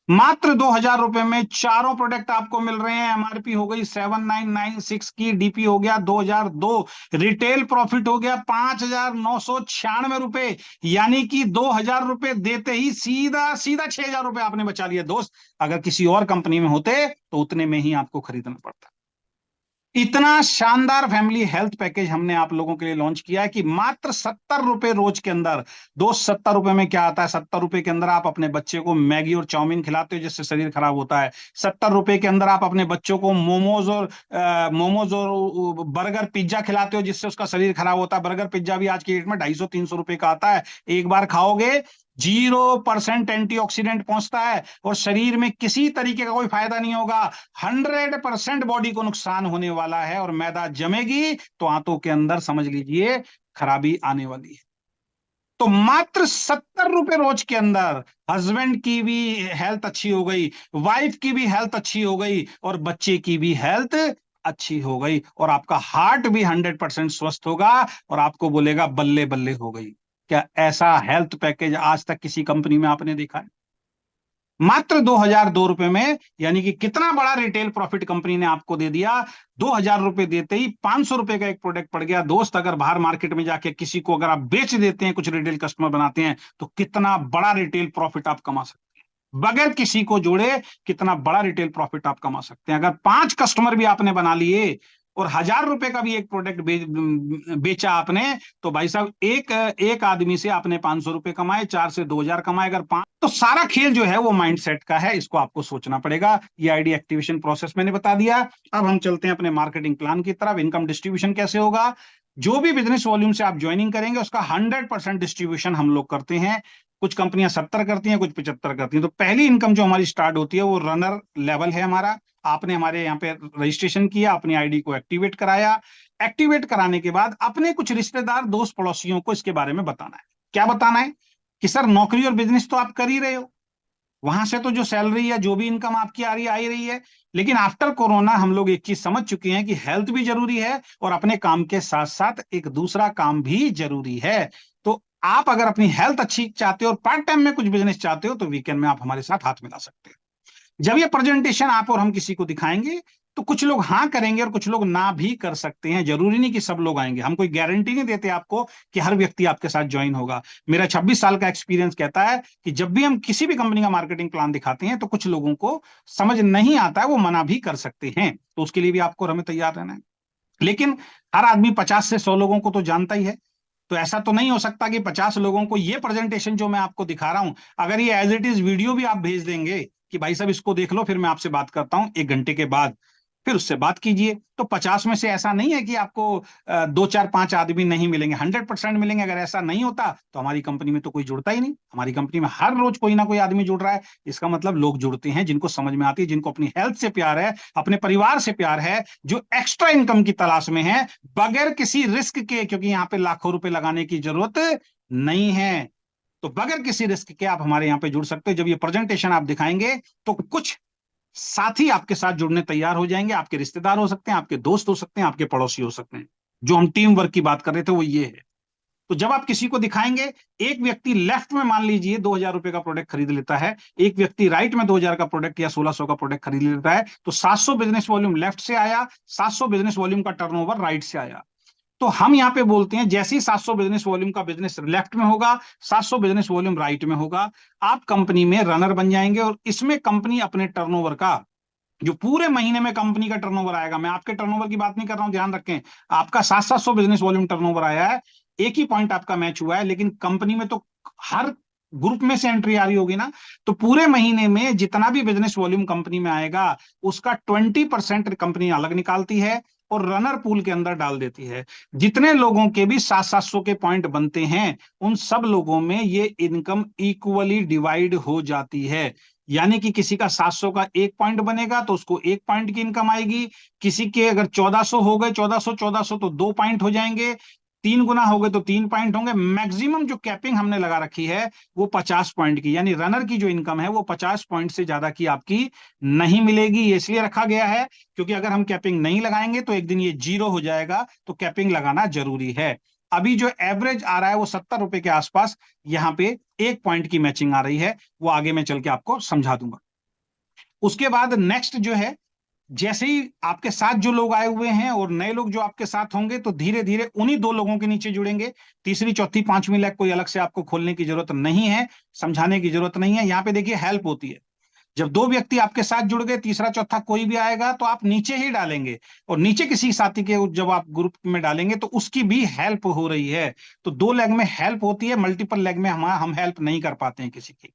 मात्र 2000 रुपए में चारों प्रोडक्ट आपको मिल रहे हैं। एमआरपी हो गई 7996 की, डीपी हो गया 2002, रिटेल प्रॉफिट हो गया 5996 रुपए, यानी कि 2000 रुपए देते ही सीधा सीधा 6000 रुपए आपने बचा लिया दोस्त। अगर किसी और कंपनी में होते तो उतने में ही आपको खरीदना पड़ता। इतना शानदार फैमिली हेल्थ पैकेज हमने आप लोगों के लिए लॉन्च किया है कि मात्र 70 रुपए रोज के अंदर। दोस्त 70 रुपए में क्या आता है? 70 रुपए के अंदर आप अपने बच्चे को मैगी और चाउमीन खिलाते हो जिससे शरीर खराब होता है। 70 रुपए के अंदर आप अपने बच्चों को मोमोज और बर्गर पिज्जा खिलाते हो जिससे उसका शरीर खराब होता है। बर्गर पिज्जा भी आज की डेट में 250-300 रुपए का आता है। एक बार खाओगे 0% एंटीऑक्सीडेंट पहुंचता है और शरीर में किसी तरीके का कोई फायदा नहीं होगा। 100% बॉडी को नुकसान होने वाला है और मैदा जमेगी तो आंतों के अंदर समझ लीजिए खराबी आने वाली है। तो मात्र 70 रुपए रोज के अंदर हस्बैंड की भी हेल्थ अच्छी हो गई, वाइफ की भी हेल्थ अच्छी हो गई और बच्चे की भी हेल्थ अच्छी हो गई, और आपका हार्ट भी 100% स्वस्थ होगा और आपको बोलेगा बल्ले बल्ले हो गई। क्या ऐसा हेल्थ पैकेज आज तक किसी कंपनी में आपने देखा है? मात्र 2002 रुपए में, यानी कि कितना बड़ा रिटेल प्रॉफिट कंपनी ने आपको दे दिया। 2000 रुपए देते ही 500 रुपए का एक प्रोडक्ट पड़ गया दोस्त। अगर बाहर मार्केट में जाके किसी को अगर आप बेच देते हैं, कुछ रिटेल कस्टमर बनाते हैं, तो कितना बड़ा रिटेल प्रॉफिट आप कमा सकते हैं बगैर किसी को जोड़े। कितना बड़ा रिटेल प्रॉफिट आप कमा सकते हैं अगर 5 कस्टमर भी आपने बना लिए और 1000 रुपए का भी एक प्रोडक्ट बेचा आपने, तो भाई साहब एक आदमी से आपने 500 रुपए कमाए, 4 से 2000 कमाए। अगर 5, तो सारा खेल जो है वो माइंडसेट का है, इसको आपको सोचना पड़ेगा। ये आईडी एक्टिवेशन प्रोसेस मैंने बता दिया। अब हम चलते हैं अपने मार्केटिंग प्लान की तरफ। इनकम डिस्ट्रीब्यूशन कैसे होगा? जो भी बिजनेस वॉल्यूम से आप ज्वाइनिंग करेंगे उसका 100% डिस्ट्रीब्यूशन हम लोग करते हैं। कुछ कंपनियां 70 करती हैं, कुछ 75 करती हैं। तो पहली इनकम जो हमारी स्टार्ट होती है वो रनर लेवल है हमारा। आपने हमारे यहाँ पे रजिस्ट्रेशन किया, अपनी आईडी को एक्टिवेट कराया। एक्टिवेट कराने के बाद अपने कुछ रिश्तेदार दोस्त पड़ोसियों को इसके बारे में बताना है। क्या बताना है? कि सर नौकरी और बिजनेस तो आप कर ही रहे हो, वहां से तो जो सैलरी या जो भी इनकम आपकी आ रही है, लेकिन आफ्टर कोरोना हम लोग एक चीज समझ चुके हैं कि हेल्थ भी जरूरी है और अपने काम के साथ साथ एक दूसरा काम भी जरूरी है। तो आप अगर अपनी हेल्थ अच्छी चाहते हो और पार्ट टाइम में कुछ बिजनेस चाहते हो तो वीकेंड में आप हमारे साथ हाथ मिला सकते हो। जब ये प्रेजेंटेशन आप और हम किसी को दिखाएंगे तो कुछ लोग हाँ करेंगे और कुछ लोग ना भी कर सकते हैं। जरूरी नहीं कि सब लोग आएंगे। हम कोई गारंटी नहीं देते आपको कि हर व्यक्ति आपके साथ ज्वाइन होगा। मेरा 26 साल का एक्सपीरियंस कहता है कि जब भी हम किसी भी कंपनी का मार्केटिंग प्लान दिखाते हैं तो कुछ लोगों को समझ नहीं आता है, वो मना भी कर सकते हैं। तो उसके लिए भी आपको हमें तैयार रहना है। लेकिन हर आदमी 50 से 100 लोगों को तो जानता ही है। तो ऐसा तो नहीं हो सकता कि 50 लोगों को ये प्रेजेंटेशन जो मैं आपको दिखा रहा हूं, अगर ये एज इट इज वीडियो भी आप भेज देंगे कि भाई साहब इसको देख लो फिर मैं आपसे बात करता हूं 1 घंटे के बाद, फिर उससे बात कीजिए। तो 50 में से ऐसा नहीं है कि आपको 2 4 5 आदमी नहीं मिलेंगे, 100% मिलेंगे। अगर ऐसा नहीं होता तो हमारी कंपनी में तो कोई जुड़ता ही नहीं। हमारी कंपनी में हर रोज कोई ना कोई आदमी जुड़ रहा है। इसका मतलब लोग जुड़ते हैं जिनको समझ में आती है, जिनको अपनी हेल्थ से प्यार है, अपने परिवार से प्यार है, जो एक्स्ट्रा इनकम की तलाश में है बगैर किसी रिस्क के, क्योंकि यहाँ पे लाखों रुपए लगाने की जरूरत नहीं है। तो बगैर किसी रिस्क के आप हमारे यहाँ पे जुड़ सकते हो। जब ये प्रेजेंटेशन आप दिखाएंगे तो कुछ साथी आपके साथ जुड़ने तैयार हो जाएंगे। आपके रिश्तेदार हो सकते हैं, आपके दोस्त हो सकते हैं, आपके पड़ोसी हो सकते हैं। जो हम टीम वर्क की बात कर रहे थे वो ये है। तो जब आप किसी को दिखाएंगे, एक व्यक्ति लेफ्ट में मान लीजिए 2000 रुपए का प्रोडक्ट खरीद लेता है, एक व्यक्ति राइट में 2000 का प्रोडक्ट या 1600 का प्रोडक्ट खरीद लेता है, तो 700 बिजनेस वॉल्यूम लेफ्ट से आया, 700 बिजनेस वॉल्यूम का टर्नओवर राइट से आया। तो हम यहाँ पे बोलते हैं जैसे ही 700 बिजनेस वॉल्यूम का बिजनेस लेफ्ट में होगा, 700 बिजनेस वॉल्यूम राइट में होगा, आप कंपनी में रनर बन जाएंगे। और इसमें कंपनी अपने टर्नओवर का, जो पूरे महीने में कंपनी का टर्नओवर आएगा, मैं आपके टर्नओवर की बात नहीं कर रहा हूं, ध्यान रखें, आपका 700 बिजनेस वॉल्यूम टर्नओवर आया है, एक ही पॉइंट आपका मैच हुआ है, लेकिन कंपनी में तो हर ग्रुप में से एंट्री आ रही होगी ना। तो पूरे महीने में जितना भी बिजनेस वॉल्यूम कंपनी में आएगा उसका 20% कंपनी अलग निकालती है और रनर पूल के अंदर डाल देती है। जितने लोगों के भी 700 के पॉइंट बनते हैं उन सब लोगों में ये इनकम इक्वली डिवाइड हो जाती है। यानी कि किसी का 700 का 1 पॉइंट बनेगा तो उसको 1 पॉइंट की इनकम आएगी। किसी के अगर 1400 हो गए, 1400 तो 2 पॉइंट हो जाएंगे, 3 गुना हो गए तो 3 पॉइंट होंगे। मैक्सिमम जो कैपिंग हमने लगा रखी है वो 50 पॉइंट की, यानी रनर की जो इनकम है वो 50 पॉइंट से ज्यादा की आपकी नहीं मिलेगी। ये इसलिए रखा गया है क्योंकि अगर हम कैपिंग नहीं लगाएंगे तो एक दिन ये जीरो हो जाएगा, तो कैपिंग लगाना जरूरी है। अभी जो एवरेज आ रहा है वो 70 रुपए के आसपास यहाँ पे 1 पॉइंट की मैचिंग आ रही है, वो आगे मैं चल के आपको समझा दूंगा। उसके बाद नेक्स्ट जो है, जैसे ही आपके साथ जो लोग आए हुए हैं और नए लोग जो आपके साथ होंगे तो धीरे धीरे उन्हीं 2 लोगों के नीचे जुड़ेंगे। तीसरी चौथी पांचवी लैग कोई अलग से आपको खोलने की जरूरत नहीं है, समझाने की जरूरत नहीं है। यहाँ पे देखिए हेल्प होती है। जब 2 व्यक्ति आपके साथ जुड़ गए, तीसरा चौथा कोई भी आएगा तो आप नीचे ही डालेंगे, और नीचे किसी साथी के जब आप ग्रुप में डालेंगे तो उसकी भी हेल्प हो रही है। तो 2 लेग में हेल्प होती है, मल्टीपल लेग में हम हेल्प नहीं कर पाते हैं किसी की।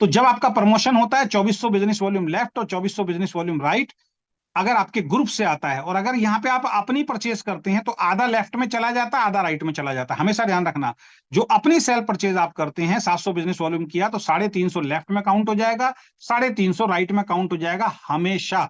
तो जब आपका प्रमोशन होता है 2400 बिजनेस वॉल्यूम लेफ्ट और 2400 बिजनेस वॉल्यूम राइट, अगर आपके ग्रुप से आता है और अगर यहाँ पे आप अपनी परचेज करते हैं तो आधा लेफ्ट में चला जाता है, आधा राइट में चला जाता है। हमेशा ध्यान रखना, जो अपनी सेल परचेज आप करते हैं, 700 बिजनेस वॉल्यूम किया तो 350 लेफ्ट में काउंट हो जाएगा, 350 राइट में काउंट हो जाएगा हमेशा।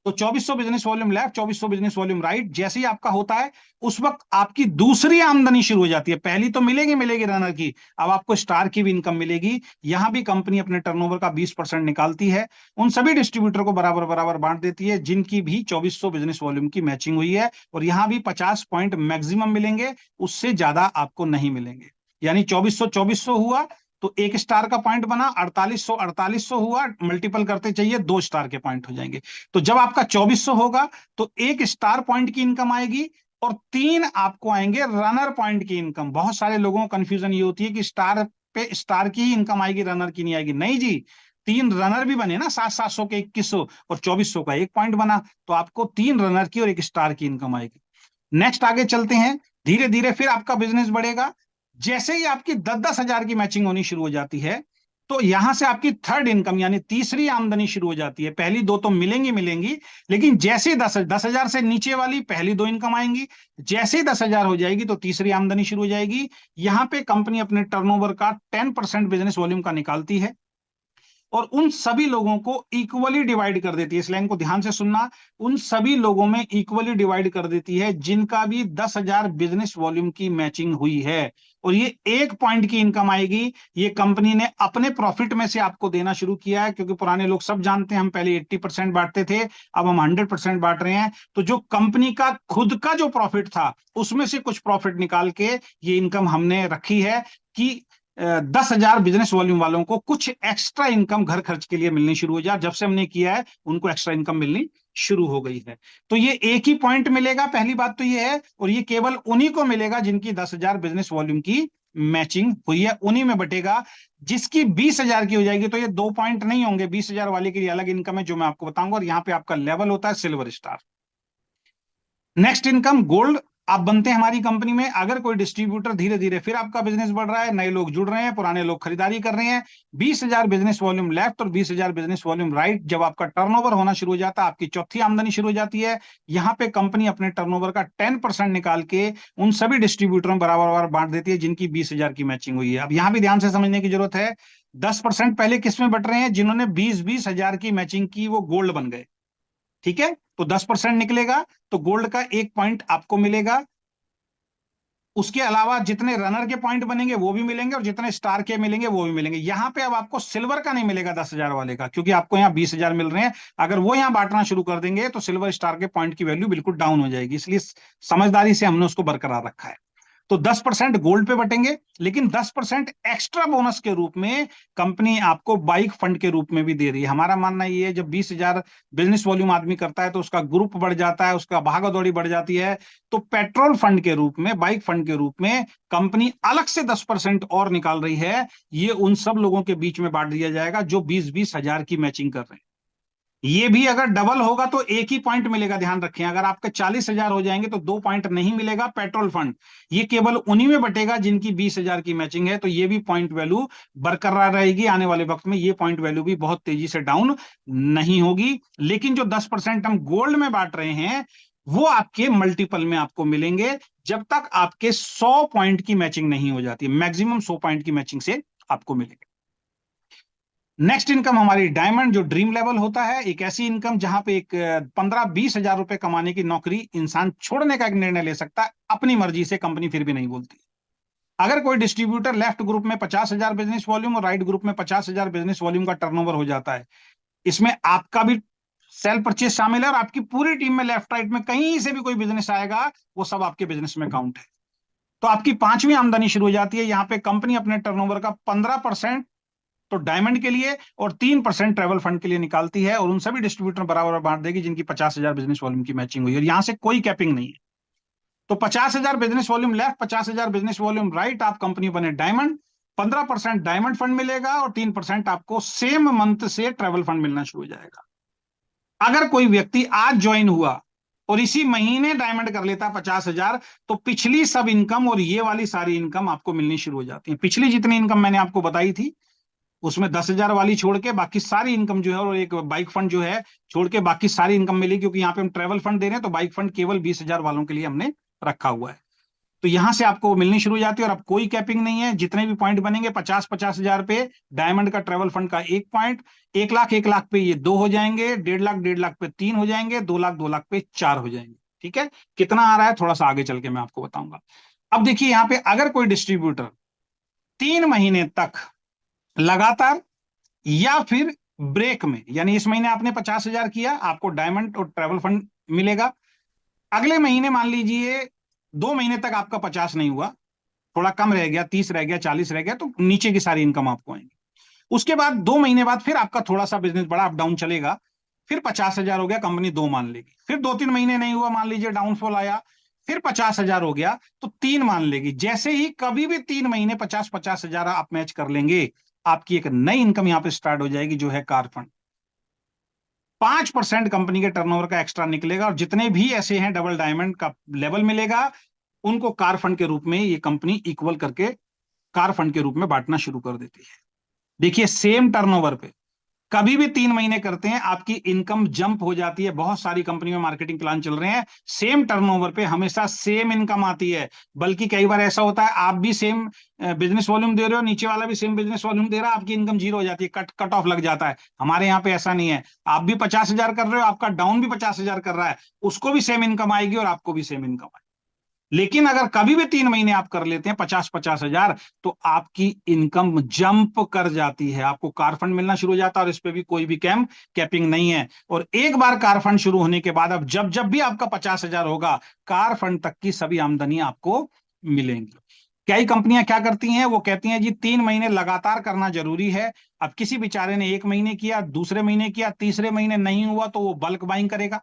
तो 2400 business volume left, 2400 business volume right जैसे ही आपका होता है उस वक्त आपकी दूसरी आमदनी शुरू हो जाती है। पहली तो मिलेगी रनर की, अब आपको स्टार की भी इनकम मिलेगी। यहां भी कंपनी अपने टर्नओवर का 20% निकालती है, उन सभी डिस्ट्रीब्यूटर को बराबर बराबर बांट देती है जिनकी भी 2400 बिजनेस वॉल्यूम की मैचिंग हुई है। और यहां भी 50 पॉइंट मैक्सिमम मिलेंगे, उससे ज्यादा आपको नहीं मिलेंगे। यानी 2400 हुआ तो 1 स्टार का पॉइंट बना, 4800 हुआ, मल्टीपल करते चाहिए 2 स्टार के पॉइंट हो जाएंगे। तो जब आपका 2400 होगा तो 1 स्टार पॉइंट की इनकम आएगी और 3 आपको आएंगे रनर पॉइंट की इनकम। बहुत सारे लोगों को कंफ्यूजन ये होती है कि स्टार पे स्टार की ही इनकम आएगी, रनर की नहीं आएगी। नहीं जी, 3 रनर भी बने ना, 700 के 2100 और 2400 का 1 पॉइंट बना, तो आपको 3 रनर की और 1 स्टार की इनकम आएगी। नेक्स्ट आगे चलते हैं, धीरे धीरे फिर आपका बिजनेस बढ़ेगा। जैसे ही आपकी 10-10 हजार की मैचिंग होनी शुरू हो जाती है तो यहां से आपकी थर्ड इनकम यानी तीसरी आमदनी शुरू हो जाती है। पहली 2 तो मिलेंगी, लेकिन जैसे 10,000 से नीचे वाली पहली 2 इनकम आएंगी, जैसे ही 10,000 हो जाएगी तो तीसरी आमदनी शुरू हो जाएगी। यहां पे कंपनी अपने टर्नओवर का 10% बिजनेस वॉल्यूम का निकालती है और उन सभी लोगों को इक्वली डिवाइड कर देती है। इस लाइन को ध्यान से सुनना, उन सभी लोगों में इक्वली डिवाइड कर देती है जिनका भी 10,000 बिजनेस वॉल्यूम की मैचिंग हुई है। और ये 1 पॉइंट की इनकम आएगी, ये कंपनी ने अपने प्रॉफिट में से आपको देना शुरू किया है। क्योंकि पुराने लोग सब जानते हैं हम पहले 80% बांटते थे, अब हम 100% बांट रहे हैं। तो जो कंपनी का खुद का जो प्रॉफिट था उसमें से कुछ प्रॉफिट निकाल के ये इनकम हमने रखी है कि 10,000 बिजनेस वॉल्यूम वालों को कुछ एक्स्ट्रा इनकम घर खर्च के लिए मिलनी शुरू हो जाए। जब से हमने किया है उनको एक्स्ट्रा इनकम मिलनी शुरू हो गई है। तो ये एक ही पॉइंट मिलेगा, पहली बात तो ये है, और ये केवल उन्हीं को मिलेगा जिनकी 10,000 बिजनेस वॉल्यूम की मैचिंग हुई है, उन्हीं में बटेगा। जिसकी 20,000 की हो जाएगी तो ये 2 पॉइंट नहीं होंगे, 20,000 वाले के लिए अलग इनकम है जो मैं आपको बताऊंगा। और यहाँ पे आपका लेवल होता है silver star. Next income gold आप बनते हैं हमारी कंपनी में। अगर कोई डिस्ट्रीब्यूटर धीरे धीरे फिर आपका बिजनेस बढ़ रहा है, नए लोग जुड़ रहे हैं, पुराने लोग खरीदारी कर रहे हैं, 20,000 बिजनेस वॉल्यूम लेफ्ट और 20,000 बिजनेस वॉल्यूम राइट, जब आपका टर्नओवर होना शुरू हो जाता है, आपकी चौथी आमदनी शुरू हो जाती है। यहाँ पे कंपनी अपने टर्नओवर का 10% निकाल के उन सभी डिस्ट्रीब्यूटरों में बराबर बराबर बांट देती है जिनकी 20,000 की मैचिंग हुई है। अब यहाँ भी ध्यान से समझने की जरूरत है, 10% पहले किस में बट रहे हैं? जिन्होंने 20,000 की मैचिंग की वो गोल्ड बन गए, ठीक है, तो 10% निकलेगा, तो गोल्ड का 1 पॉइंट आपको मिलेगा। उसके अलावा जितने रनर के पॉइंट बनेंगे वो भी मिलेंगे, और जितने स्टार के मिलेंगे वो भी मिलेंगे। यहां पे अब आपको सिल्वर का नहीं मिलेगा 10,000 वाले का, क्योंकि आपको यहाँ 20,000 मिल रहे हैं। अगर वो यहाँ बांटना शुरू कर देंगे तो सिल्वर स्टार के पॉइंट की वैल्यू बिल्कुल डाउन हो जाएगी, इसलिए समझदारी से हमने उसको बरकरार रखा है। तो 10% गोल्ड पे बटेंगे, लेकिन 10% एक्स्ट्रा बोनस के रूप में कंपनी आपको बाइक फंड के रूप में भी दे रही है। हमारा मानना ये है, जब 20,000 बिजनेस वॉल्यूम आदमी करता है तो उसका ग्रुप बढ़ जाता है, उसका भागा दौड़ी बढ़ जाती है, तो पेट्रोल फंड के रूप में, बाइक फंड के रूप में कंपनी अलग से 10% और निकाल रही है। ये उन सब लोगों के बीच में बांट दिया जाएगा जो 20-20 हजार की मैचिंग कर रहे हैं। ये भी अगर डबल होगा तो एक ही पॉइंट मिलेगा, ध्यान रखें। अगर आपके 40,000 हो जाएंगे तो 2 पॉइंट नहीं मिलेगा पेट्रोल फंड, ये केवल उन्हीं में बटेगा जिनकी 20,000 की मैचिंग है। तो ये भी पॉइंट वैल्यू बरकरार रहेगी। आने वाले वक्त में ये पॉइंट वैल्यू भी बहुत तेजी से डाउन नहीं होगी। लेकिन जो 10% हम गोल्ड में बांट रहे हैं वो आपके मल्टीपल में आपको मिलेंगे, जब तक आपके 100 पॉइंट की मैचिंग नहीं हो जाती। मैक्सिमम 100 पॉइंट की मैचिंग से आपको मिलेगा। नेक्स्ट इनकम हमारी डायमंड, जो ड्रीम लेवल होता है, एक ऐसी इनकम जहां पे एक 15-20 हजार रुपए कमाने की नौकरी इंसान छोड़ने का एक निर्णय ले सकता है अपनी मर्जी से, कंपनी फिर भी नहीं बोलती। अगर कोई डिस्ट्रीब्यूटर लेफ्ट ग्रुप में 50,000 बिजनेस वॉल्यूम और राइट ग्रुप में 50,000 बिजनेस वॉल्यूम का टर्नओवर हो जाता है, इसमें आपका भी सेल परचेज शामिल है और आपकी पूरी टीम में लेफ्ट राइट में कहीं से भी कोई बिजनेस आएगा वो सब आपके बिजनेस में काउंट है। तो आपकी 5वीं आमदनी शुरू हो जाती है। यहाँ पे कंपनी अपने टर्नओवर का 15% तो डायमंड के लिए और 3% ट्रेवल फंड के लिए निकालती है, और उन सभी डिस्ट्रीब्यूटर बराबर बांट देगी जिनकी 50,000 बिजनेस वॉल्यूम की मैचिंग हुई है। और यहां से कोई कैपिंग नहीं है। तो 50,000 business volume left, 50,000 business volume right, आप कंपनी बने डायमंड। 15% डायमंड फंड मिलेगा और 3% आपको सेम मंथ से ट्रेवल फंड मिलना शुरू हो जाएगा। अगर कोई व्यक्ति आज ज्वाइन हुआ और इसी महीने डायमंड कर लेता 50,000, तो पिछली सब इनकम और ये वाली सारी इनकम आपको मिलनी शुरू हो जाती है। पिछली जितनी इनकम मैंने आपको बताई थी उसमें 10,000 वाली छोड़ के बाकी सारी इनकम जो है, और एक बाइक फंड जो है छोड़ के बाकी सारी इनकम मिलेगी, क्योंकि यहाँ पे हम ट्रेवल फंड दे रहे हैं तो बाइक फंड केवल 20,000 वालों के लिए हमने रखा हुआ है। तो यहां से आपको मिलनी शुरू हो जाती है और अब कोई कैपिंग नहीं है। जितने भी पॉइंट बनेंगे 50-50 हजार पे डायमंड का ट्रेवल फंड का 1 पॉइंट, 1 लाख पे ये 2 हो जाएंगे, 1.5 लाख पे 3 हो जाएंगे, 2 लाख पे 4 हो जाएंगे। ठीक है, कितना आ रहा है थोड़ा सा आगे चल के मैं आपको बताऊंगा। अब देखिए यहाँ पे अगर कोई डिस्ट्रीब्यूटर 3 महीने तक लगातार या फिर ब्रेक में, यानी इस महीने आपने 50,000 किया, आपको डायमंड और ट्रेवल फंड मिलेगा। अगले महीने मान लीजिए 2 महीने तक आपका 50 नहीं हुआ, थोड़ा कम रह गया, 30 रह गया, 40 रह गया, तो नीचे की सारी इनकम आपको आएंगी। उसके बाद 2 महीने बाद फिर आपका थोड़ा सा बिजनेस बड़ा अप डाउन चलेगा, फिर 50,000 हो गया, कंपनी 2 मान लेगी। फिर 2-3 महीने नहीं हुआ, मान लीजिए डाउनफॉल आया, फिर 50,000 हो गया तो 3 मान लेगी। जैसे ही कभी भी 3 महीने 50-50 हजार आप मैच कर लेंगे, आपकी एक नई इनकम यहां पे स्टार्ट हो जाएगी, जो है कार फंड। 5% कंपनी के टर्नओवर का एक्स्ट्रा निकलेगा, और जितने भी ऐसे हैं डबल डायमंड का लेवल मिलेगा, उनको कार फंड के रूप में ये कंपनी इक्वल करके कार फंड के रूप में बांटना शुरू कर देती है। देखिए सेम टर्नओवर पे कभी भी 3 महीने करते हैं, आपकी इनकम जंप हो जाती है। बहुत सारी कंपनी में मार्केटिंग प्लान चल रहे हैं, सेम टर्नओवर पे हमेशा सेम इनकम आती है। बल्कि कई बार ऐसा होता है आप भी सेम बिजनेस वॉल्यूम दे रहे हो, नीचे वाला भी सेम बिजनेस वॉल्यूम दे रहा है, आपकी इनकम जीरो हो जाती है, कट ऑफ लग जाता है। हमारे यहाँ पे ऐसा नहीं है, आप भी 50,000 कर रहे हो, आपका डाउन भी 50,000 कर रहा है, उसको भी सेम इनकम आएगी और आपको भी सेम इनकम आएगी। लेकिन अगर कभी भी 3 महीने आप कर लेते हैं 50-50 हजार, तो आपकी इनकम जंप कर जाती है, आपको कार फंड मिलना शुरू हो जाता है, और इस पे भी कोई भी कैपिंग नहीं है। और एक बार कार फंड शुरू होने के बाद अब जब जब भी आपका 50,000 होगा, कार फंड तक की सभी आमदनी आपको मिलेंगी। कई कंपनियां क्या करती हैं, वो कहती हैं जी 3 महीने लगातार करना जरूरी है। अब किसी बेचारे ने 1 महीने किया, दूसरे महीने किया, तीसरे महीने नहीं हुआ, तो वो बल्क बाइंग करेगा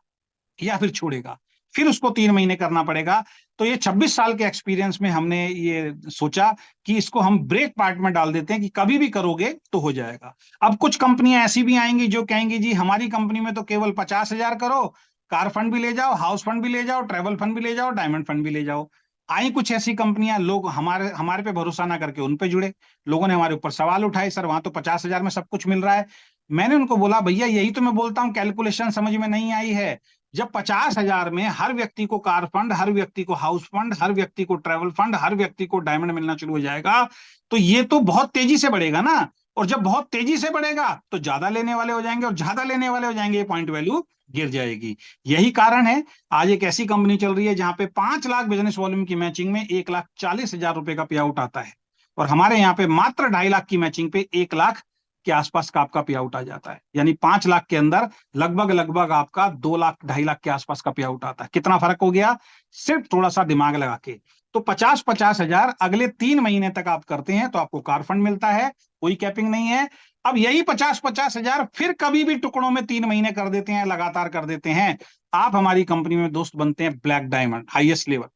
या फिर छोड़ेगा, फिर उसको 3 महीने करना पड़ेगा। तो ये 26 साल के एक्सपीरियंस में हमने ये सोचा कि इसको हम ब्रेक पार्ट में डाल देते हैं कि कभी भी करोगे तो हो जाएगा। अब कुछ कंपनियां ऐसी भी आएंगी जो कहेंगी जी हमारी कंपनी में तो केवल 50,000 करो, कार फंड भी ले जाओ, हाउस फंड भी ले जाओ, ट्रेवल फंड भी ले जाओ, डायमंड फंड भी ले जाओ। आई कुछ ऐसी कंपनियां, लोग हमारे हमारे पे भरोसा ना करके उन पे जुड़े। लोगों ने हमारे ऊपर सवाल उठाए, सर वहां तो 50,000 में सब कुछ मिल रहा है। मैंने उनको बोला भैया यही तो मैं बोलता हूँ, कैलकुलेशन समझ में नहीं आई है। जब 50,000 में हर व्यक्ति को कार फंड, हर व्यक्ति को हाउस फंड, हर व्यक्ति को ट्रेवल फंड, हर व्यक्ति को डायमंड मिलना शुरू हो जाएगा, तो ये तो बहुत तेजी से बढ़ेगा ना। और जब बहुत तेजी से बढ़ेगा तो ज्यादा लेने वाले हो जाएंगे, और ज्यादा लेने वाले हो जाएंगे, ये पॉइंट वैल्यू गिर जाएगी। यही कारण है आज एक ऐसी कंपनी चल रही है जहां पे 5 लाख बिजनेस वॉल्यूम की मैचिंग में 1,40,000 रुपए का पे आउट आता है, और हमारे यहाँ पे मात्र 2.5 लाख की मैचिंग पे 1 लाख के आसपास का आपका पे आउट आ जाता है। यानी 5 लाख के अंदर लगभग लगभग आपका 2 लाख 2.5 लाख के आसपास का पे आउट आता है। कितना फर्क हो गया, सिर्फ थोड़ा सा दिमाग लगा के। तो 50,000 अगले 3 महीने तक आप करते हैं तो आपको कार फंड मिलता है, कोई कैपिंग नहीं है। अब यही 50,000 फिर कभी भी टुकड़ों में 3 महीने कर देते हैं, लगातार कर देते हैं, आप हमारी कंपनी में दोस्त बनते हैं ब्लैक डायमंड हाईएस्ट लेवल।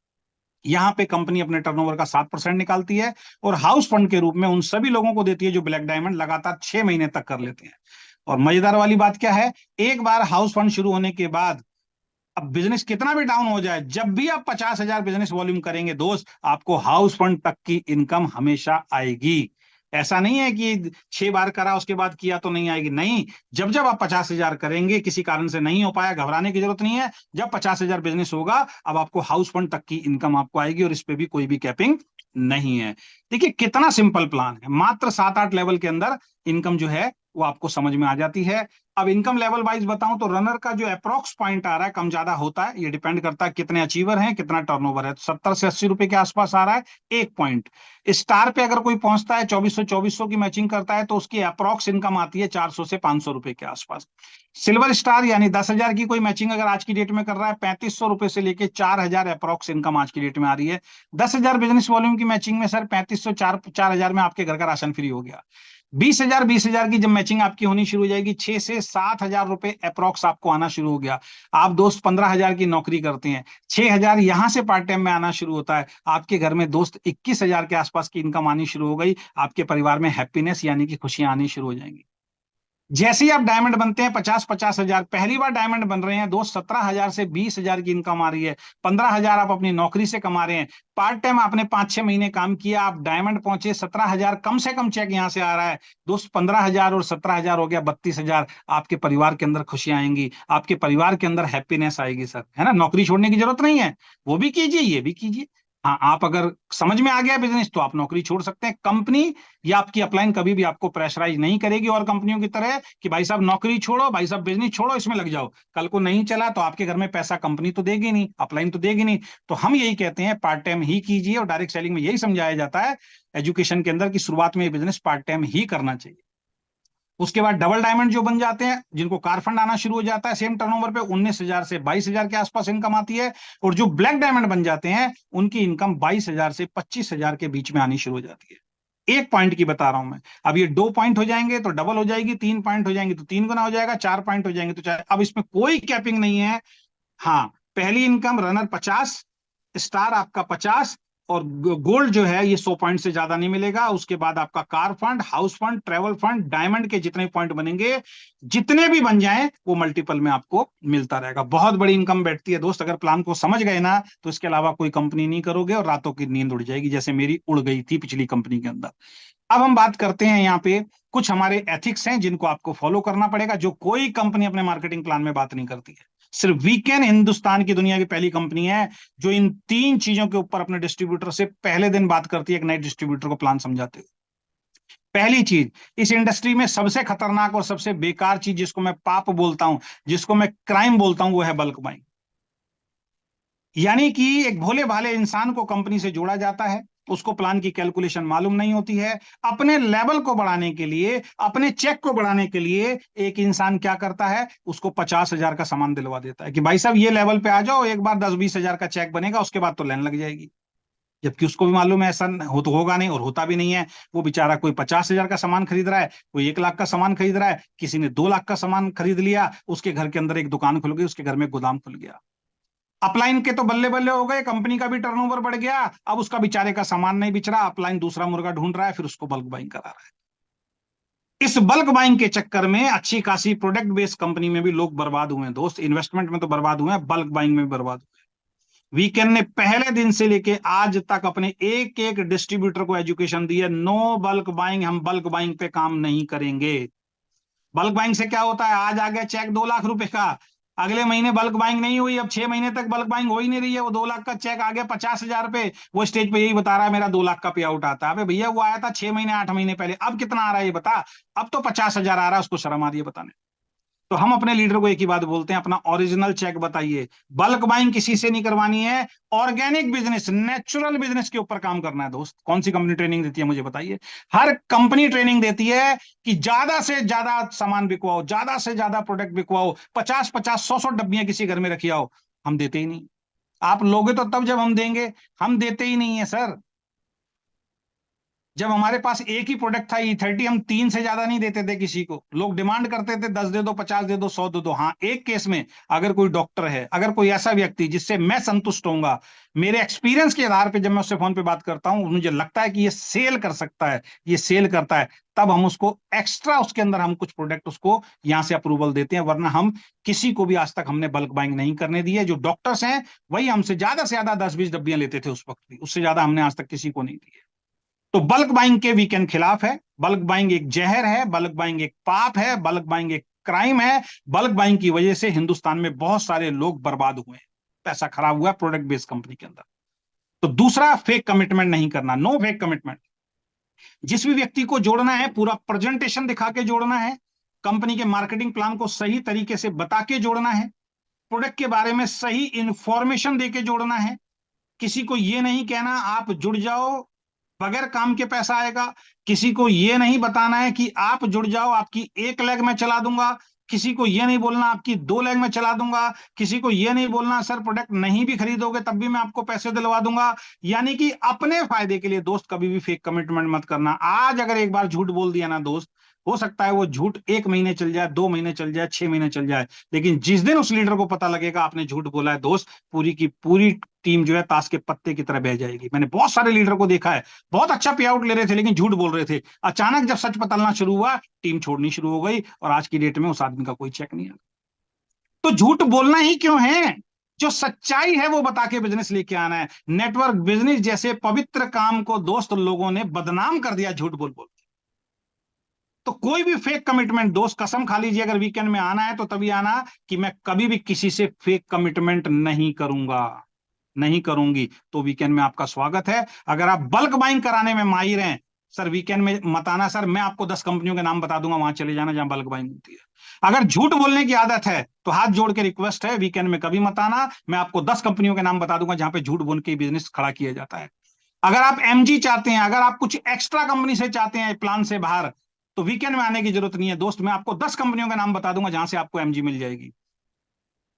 यहां पे कंपनी अपने टर्नओवर का 7% निकालती है, और हाउस फंड के रूप में उन सभी लोगों को देती है जो ब्लैक डायमंड लगातार 6 महीने तक कर लेते हैं। और मजेदार वाली बात क्या है, एक बार हाउस फंड शुरू होने के बाद अब बिजनेस कितना भी डाउन हो जाए, जब भी आप 50,000 बिजनेस वॉल्यूम करेंगे दोस्त, आपको हाउस फंड तक की इनकम हमेशा आएगी। ऐसा नहीं है कि 6 बार करा उसके बाद किया तो नहीं आएगी, नहीं। जब जब आप 50,000 करेंगे, किसी कारण से नहीं हो पाया, घबराने की जरूरत नहीं है। जब 50,000 बिजनेस होगा, अब आपको हाउस फंड तक की इनकम आपको आएगी, और इस पे भी कोई भी कैपिंग नहीं है। देखिए कितना सिंपल प्लान है, मात्र 7-8 लेवल के अंदर इनकम जो है वो आपको समझ में आ जाती है। अब इनकम लेवल वाइज बताऊं तो रनर का जो अप्रोक्स पॉइंट आ रहा है कम ज्यादा होता है, ये डिपेंड करता है कितने अचीवर हैं, कितना टर्नओवर है। 70 से 80 रुपए के आसपास आ रहा है एक पॉइंट। स्टार पे अगर कोई पहुंचता है, 2400 की मैचिंग करता है, तो उसकी अप्रोक्स इनकम आती है 400 से 500 रुपए के आसपास। सिल्वर स्टार यानी 10,000 की कोई मैचिंग अगर आज की डेट में कर रहा है, 3500 रुपए से लेके 4,000 अप्रोक्स इनकम आज की डेट में आ रही है। 10,000 बिजनेस वॉल्यूम की मैचिंग में सर 3500 4,000 में आपके घर का राशन फ्री हो गया। 20,000 की जब मैचिंग आपकी होनी शुरू हो जाएगी, 6 से 7,000 रुपए अप्रोक्स आपको आना शुरू हो गया। आप दोस्त 15,000 की नौकरी करते हैं, 6,000 यहां से पार्ट टाइम में आना शुरू होता है, आपके घर में दोस्त 21,000 के आसपास की इनकम आनी शुरू हो गई। आपके परिवार में हैप्पीनेस यानी कि खुशियां आनी शुरू हो जाएंगी। जैसे ही आप डायमंड बनते हैं, 50,000 पहली बार डायमंड बन रहे हैं दोस्त, 17,000 से 20,000 की इनकम आ रही है। 15,000 आप अपनी नौकरी से कमा रहे हैं, पार्ट टाइम आपने 5-6 महीने काम किया, आप डायमंड पहुंचे, 17,000 कम से कम चेक यहां से आ रहा है दोस्त। 15,000 और 17,000 हो गया 32,000। आपके परिवार के अंदर खुशियां आएंगी, आपके परिवार के अंदर हैप्पीनेस आएगी सर, है ना। नौकरी छोड़ने की जरूरत नहीं है, वो भी कीजिए, ये भी कीजिए। हाँ, आप अगर समझ में आ गया बिजनेस तो आप नौकरी छोड़ सकते हैं। कंपनी या आपकी अपलाइन कभी भी आपको प्रेशराइज नहीं करेगी और कंपनियों की तरह कि भाई साहब नौकरी छोड़ो, भाई साहब बिजनेस छोड़ो, इसमें लग जाओ। कल को नहीं चला तो आपके घर में पैसा कंपनी तो देगी नहीं, अपलाइन तो देगी नहीं। तो हम यही कहते हैं पार्ट टाइम ही कीजिए, और डायरेक्ट सेलिंग में यही समझाया जाता है एजुकेशन के अंदर कि शुरुआत में ये बिजनेस पार्ट टाइम ही करना चाहिए। उसके बाद डबल डायमंड जो बन जाते हैं, जिनको कार फंड आना शुरू हो जाता है, सेम टर्नओवर पे 19,000 से 22,000 के आसपास इनकम आती है। और जो ब्लैक डायमंड बन जाते हैं, उनकी इनकम 22,000 से 25,000 के बीच में आनी शुरू हो जाती है। एक पॉइंट की बता रहा हूं मैं। अब ये 2 पॉइंट हो जाएंगे तो डबल हो जाएगी, 3 पॉइंट हो जाएंगे तो 3 गुना हो जाएगा, 4 पॉइंट हो जाएंगे तो 4। अब इसमें कोई कैपिंग नहीं है। हाँ, पहली इनकम रनर 50, स्टार आपका 50, और गोल्ड जो है ये 100 पॉइंट से ज्यादा नहीं मिलेगा। उसके बाद आपका car fund, house fund, travel fund, diamond के जितने पॉइंट बनेंगे, जितने भी बन जाएं, वो मल्टीपल में आपको मिलता रहेगा। बहुत बड़ी इनकम बैठती है दोस्त। अगर प्लान को समझ गए ना तो इसके अलावा कोई कंपनी नहीं करोगे और रातों की नींद उड़ जाएगी, जैसे मेरी उड़ गई थी पिछली कंपनी के अंदर। अब हम बात करते हैं यहाँ पे कुछ हमारे एथिक्स हैं जिनको आपको फॉलो करना पड़ेगा, जो कोई कंपनी अपने मार्केटिंग प्लान में बात नहीं करती है। सिर्फ वीकेंड हिंदुस्तान की दुनिया की पहली कंपनी है जो इन 3 चीजों के ऊपर अपने डिस्ट्रीब्यूटर से पहले दिन बात करती है, एक नए डिस्ट्रीब्यूटर को प्लान समझाते हुए। पहली चीज, इस इंडस्ट्री में सबसे खतरनाक और सबसे बेकार चीज, जिसको मैं पाप बोलता हूं, जिसको मैं क्राइम बोलता हूं, वो है बल्क बाइंग। यानी कि एक भोले भाले इंसान को कंपनी से जोड़ा जाता है, उसको प्लान की कैलकुलेशन मालूम नहीं होती है। अपने लेवल को बढ़ाने के लिए, अपने चेक को बढ़ाने के लिए एक इंसान क्या करता है, उसको 50,000 का सामान दिलवा देता है कि भाई साहब ये लेवल पे आ जाओ, एक बार 10-20,000 का चेक बनेगा, उसके बाद तो लाइन लग जाएगी। जबकि उसको भी मालूम है ऐसा हो तो होगा नहीं, और होता भी नहीं है। वो बेचारा कोई 50,000 का सामान खरीद रहा है, कोई 1 लाख का सामान खरीद रहा है, किसी ने 2 लाख का सामान खरीद लिया, उसके घर के अंदर एक दुकान खुल गई, उसके घर में गोदाम खुल गया। अपलाइन के तो बल्ले बल्ले हो गए, कंपनी का भी टर्नओवर बढ़ गया, अब उसका बेचारे का सामान नहीं बिच रहा, अपलाइन दूसरा मुर्गा ढूंढ रहा है, फिर उसको बल्क बाइंग करा रहा है। इस बल्क बाइंग के चक्कर में अच्छी खासी प्रोडक्ट बेस्ड कंपनी में भी लोग बर्बाद हुए हैं दोस्त। इन्वेस्टमेंट में तो बर्बाद हुए हैं, बल्क बाइंग में भी बर्बाद हुए हैं। वीकेंड ने पहले दिन से लेके आज तक अपने एक एक डिस्ट्रीब्यूटर को एजुकेशन दी है, नो बल्क बाइंग, हम बल्क बाइंग पे काम नहीं करेंगे। बल्क बाइंग से क्या होता है, आज आ गया चेक 2 लाख रुपए का, अगले महीने बल्क बाइंग नहीं हुई, अब 6 महीने तक बल्क बाइंग हो ही नहीं रही है, वो 2 लाख का चेक आ गया 50,000 पे, वो स्टेज पे यही बता रहा है मेरा 2 लाख का पे आउट आता है। अबे भैया वो आया था 6 महीने 8 महीने पहले, अब कितना आ रहा है ये बता। अब तो 50,000 आ रहा है, उसको शर्म आ रही है बताने। तो हम अपने लीडर को एक ही बात बोलते हैं, अपना ओरिजिनल चेक बताइए। बल्क बाइंग किसी से नहीं करवानी है, ऑर्गेनिक बिजनेस, नेचुरल बिजनेस के ऊपर काम करना है दोस्त। कौन सी कंपनी ट्रेनिंग देती है मुझे बताइए? हर कंपनी ट्रेनिंग देती है कि ज्यादा से ज्यादा सामान बिकवाओ, ज्यादा से ज्यादा प्रोडक्ट बिकवाओ, 50-50 100-100 डब्बियां किसी घर में रखी आओ। हम देते ही नहीं। आप लोगे तो तब जब हम देंगे, हम देते ही नहीं है सर। जब हमारे पास एक ही प्रोडक्ट था E30, हम 3 से ज्यादा नहीं देते थे किसी को। लोग डिमांड करते थे 10 दे दो, 50 दे दो, 100 दे दो। हाँ, एक केस में अगर कोई डॉक्टर है, अगर कोई ऐसा व्यक्ति जिससे मैं संतुष्ट होऊंगा, मेरे एक्सपीरियंस के आधार पे जब मैं उससे फोन पे बात करता हूं, मुझे लगता है कि ये सेल कर सकता है, ये सेल करता है, तब हम उसको एक्स्ट्रा उसके अंदर हम कुछ प्रोडक्ट उसको यहां से अप्रूवल देते हैं। वरना हम किसी को भी आज तक हमने बल्क बाइंग नहीं करने दी है। जो डॉक्टर्स हैं वही हमसे ज्यादा से ज्यादा 10-20 डब्बियां लेते थे उस वक्त भी, उससे ज्यादा हमने आज तक किसी को नहीं दी है। तो बल्क बाइंग के वीकेंड खिलाफ है। बल्क बाइंग एक जहर है, बल्क बाइंग एक पाप है, बल्क बाइंग एक क्राइम है। बल्क बाइंग की वजह से हिंदुस्तान में बहुत सारे लोग बर्बाद हुए हैं, पैसा खराब हुआ प्रोडक्ट बेस्ड कंपनी के अंदर। तो दूसरा, फेक कमिटमेंट नहीं करना, नो फेक कमिटमेंट। जिस भी व्यक्ति को जोड़ना है पूरा प्रेजेंटेशन दिखा के जोड़ना है, कंपनी के मार्केटिंग प्लान को सही तरीके से बता के जोड़ना है, प्रोडक्ट के बारे में सही इंफॉर्मेशन दे के जोड़ना है। किसी को ये नहीं कहना आप जुड़ जाओ बगैर काम के पैसा आएगा। किसी को ये नहीं बताना है कि आप जुड़ जाओ आपकी 1 लेग में चला दूंगा। किसी को ये नहीं बोलना आपकी 2 लेग में चला दूंगा। किसी को ये नहीं बोलना सर प्रोडक्ट नहीं भी खरीदोगे तब भी मैं आपको पैसे दिलवा दूंगा। यानी कि अपने फायदे के लिए दोस्त कभी भी फेक कमिटमेंट मत करना। आज अगर एक बार झूठ बोल दिया ना दोस्त, हो सकता है वो झूठ 1 महीने चल जाए, 2 महीने चल जाए, 6 महीने चल जाए, लेकिन जिस दिन उस लीडर को पता लगेगा आपने झूठ बोला है दोस्त, पूरी की पूरी टीम जो है ताश के पत्ते की तरह बह जाएगी। मैंने बहुत सारे लीडर को देखा है, बहुत अच्छा पे आउट ले रहे थे लेकिन झूठ बोल रहे थे। अचानक जब सच पतलना शुरू हुआ, टीम छोड़नी शुरू हो गई और आज की डेट में उस आदमी का कोई चेक नहीं आया। तो झूठ बोलना ही क्यों है? जो सच्चाई है वो बता के बिजनेस लेके आना है। नेटवर्क बिजनेस जैसे पवित्र काम को दोस्त लोगों ने बदनाम कर दिया झूठ बोल बोल। तो कोई भी फेक कमिटमेंट दोस्त कसम खा लीजिए, अगर वीकेंड में आना है तो तभी आना कि मैं कभी भी किसी से फेक कमिटमेंट नहीं करूंगा, नहीं करूंगी। तो वीकेंड में आपका स्वागत है। अगर आप बल्क बाइंग कराने में माहिर हैं, सर वीकेंड में मत आना सर, मैं आपको 10 कंपनियों के नाम बता दूंगा, वहां चले जाना जहां बल्क बाइंग होती है। अगर झूठ बोलने की आदत है तो हाथ जोड़ के रिक्वेस्ट है, वीकेंड में कभी मत आना, मैं आपको 10 कंपनियों के नाम बता दूंगा जहां पे झूठ बोल के बिजनेस खड़ा किया जाता है। अगर आप एमजी चाहते हैं, अगर आप कुछ एक्स्ट्रा कंपनी से चाहते हैं प्लान से बाहर, तो वीकेंड में आने की जरूरत नहीं है दोस्त, मैं आपको 10 कंपनियों के नाम बता दूंगा जहां से आपको एमजी मिल जाएगी।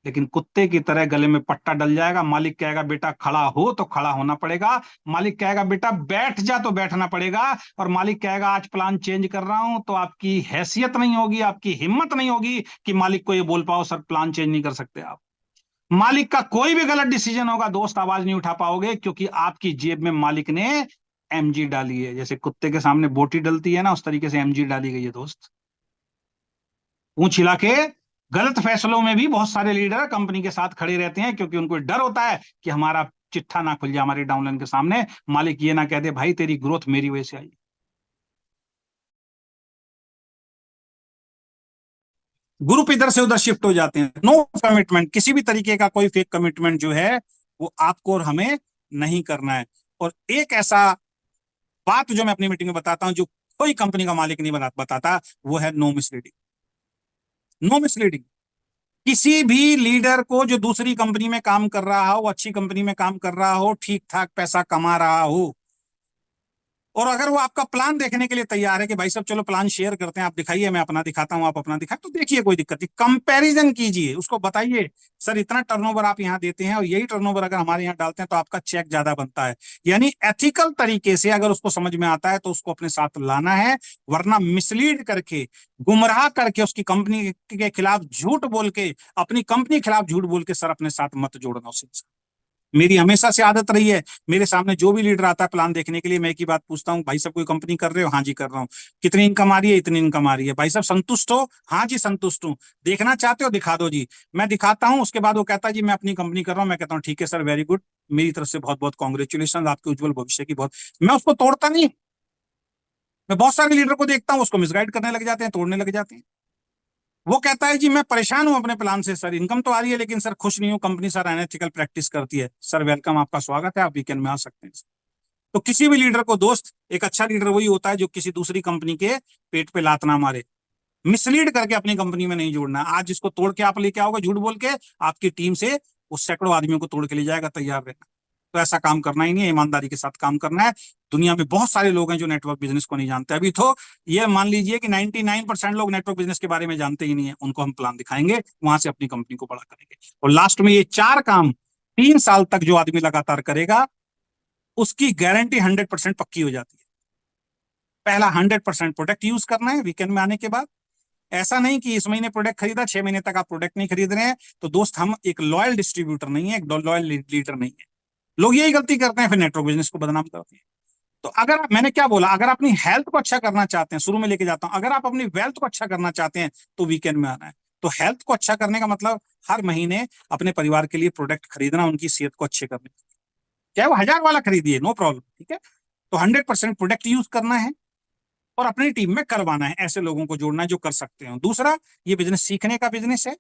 लेकिन कुत्ते की तरह गले में पट्टा डल जाएगा। मालिक कहेगा बेटा खड़ा हो तो खड़ा होना पड़ेगा, मालिक कहेगा बेटा बैठ जा तो बैठना पड़ेगा, और मालिक कहेगा आज प्लान चेंज कर रहा हूं, तो आपकी हैसियत नहीं होगी, आपकी हिम्मत नहीं होगी कि मालिक को ये बोल पाओ सर प्लान चेंज नहीं कर सकते आप। मालिक का कोई भी गलत डिसीजन होगा दोस्त, आवाज नहीं उठा पाओगे, क्योंकि आपकी जेब में मालिक ने एमजी डाली है। जैसे कुत्ते के सामने बोटी डलती है ना, उस तरीके से एमजी डाली गई है दोस्त। पूंछ हिला के गलत फैसलों में भी बहुत सारे लीडर कंपनी के साथ खड़े रहते हैं, क्योंकि उनको डर होता है कि हमारा चिट्ठा ना खुल जाए हमारे डाउनलाइन के सामने, मालिक ये ना कह दे भाई तेरी ग्रोथ मेरी वजह से आई। ग्रुप इधर से उधर शिफ्ट हो जाते हैं। नो कमिटमेंट, किसी भी तरीके का कोई फेक कमिटमेंट जो है वो आपको और हमें नहीं करना है। और एक ऐसा बात जो मैं अपनी मीटिंग में बताता हूं, जो कोई कंपनी का मालिक नहीं बताता, वो है नो मिसलीडिंग। No misleading. किसी भी लीडर को जो दूसरी कंपनी में काम कर रहा हो, अच्छी कंपनी में काम कर रहा हो, ठीक ठाक पैसा कमा रहा हो, और अगर वो आपका प्लान देखने के लिए तैयार है कि भाई साहब चलो प्लान शेयर करते हैं, आप दिखाइए मैं अपना दिखाता हूं, आप अपना दिखाए, तो देखिए कोई दिक्कत नहीं, कंपैरिजन कीजिए, उसको बताइए सर इतना टर्नओवर आप यहाँ देते हैं और यही टर्नओवर अगर हमारे यहाँ डालते हैं तो आपका चेक ज्यादा बनता है। यानी एथिकल तरीके से अगर उसको समझ में आता है तो उसको अपने साथ लाना है, वरना मिसलीड करके, गुमराह करके, उसकी कंपनी के खिलाफ झूठ बोल के, अपनी कंपनी के खिलाफ झूठ बोल के सर अपने साथ मत जोड़ना उसे। मेरी हमेशा से आदत रही है, मेरे सामने जो भी लीडर आता है प्लान देखने के लिए, मैं एक ही बात पूछता हूँ, भाई साहब कोई कंपनी कर रहे हो? हाँ जी कर रहा हूँ। कितनी इनकम आ रही है? इतनी इनकम आ रही है। भाई साहब संतुष्ट हो? हाँ जी संतुष्ट हूँ। देखना चाहते हो? दिखा दो जी। मैं दिखाता हूँ, उसके बाद वो कहता है जी मैं अपनी कंपनी कर रहा हूँ। मैं कहता हूँ ठीक है सर, वेरी गुड, मेरी तरफ से बहुत बहुत कॉन्ग्रेचुलेशन, आपके उज्जवल भविष्य की बहुत। मैं उसको तोड़ता नहीं। मैं बहुत सारे लीडर को देखता हूँ, उसको मिसगाइड करने लग जाते हैं, तोड़ने लग जाते हैं। वो कहता है जी मैं परेशान हूं अपने प्लान से सर, इनकम तो आ रही है लेकिन सर खुश नहीं हूं, कंपनी सर अनएथिकल प्रैक्टिस करती है। सर वेलकम, आपका स्वागत है, आप वीकेंड में आ सकते हैं। तो किसी भी लीडर को दोस्त, एक अच्छा लीडर वही होता है जो किसी दूसरी कंपनी के पेट पे लात ना मारे। मिसलीड करके अपनी कंपनी में नहीं जोड़ना। आज जिसको तोड़ के आप लेके आओगे झूठ बोल के, आपकी टीम से वो सैकड़ों आदमियों को तोड़ के ले जाएगा, तैयार रहना। तो ऐसा काम करना ही नहीं है, ईमानदारी के साथ काम करना है। दुनिया में बहुत सारे लोग हैं जो नेटवर्क बिजनेस को नहीं जानते। अभी तो ये मान लीजिए कि 99% लोग नेटवर्क बिजनेस के बारे में जानते ही नहीं है। उनको हम प्लान दिखाएंगे, वहां से अपनी कंपनी को बड़ा करेंगे। और लास्ट में ये 4 काम 3 साल तक जो आदमी लगातार करेगा, उसकी गारंटी 100% पक्की हो जाती है। पहला 100% प्रोडक्ट यूज करना है वीकेंड में आने के बाद। ऐसा नहीं कि इस महीने प्रोडक्ट खरीदा, 6 महीने तक आप प्रोडक्ट नहीं खरीद रहे हैं, तो दोस्त हम एक लॉयल डिस्ट्रीब्यूटर नहीं है, एक लॉयल लीडर नहीं है। लोग यही गलती करते हैं, फिर नेटवर्क बिजनेस को बदनाम करते हैं। तो अगर मैंने क्या बोला, अगर आप अपनी हेल्थ को अच्छा करना चाहते हैं, शुरू में लेके जाता हूं, अगर आप अपनी वेल्थ को अच्छा करना चाहते हैं तो वीकेंड में आना है। तो हेल्थ को अच्छा करने का मतलब हर महीने अपने परिवार के लिए प्रोडक्ट खरीदना, उनकी सेहत को अच्छे करने, चाहे वो 1000 वाला खरीदिए, नो प्रॉब्लम, ठीक है। तो 100% प्रोडक्ट यूज करना है और अपनी टीम में करवाना है। ऐसे लोगों को जोड़ना है जो कर सकते हो। दूसरा, ये बिजनेस सीखने का बिजनेस है।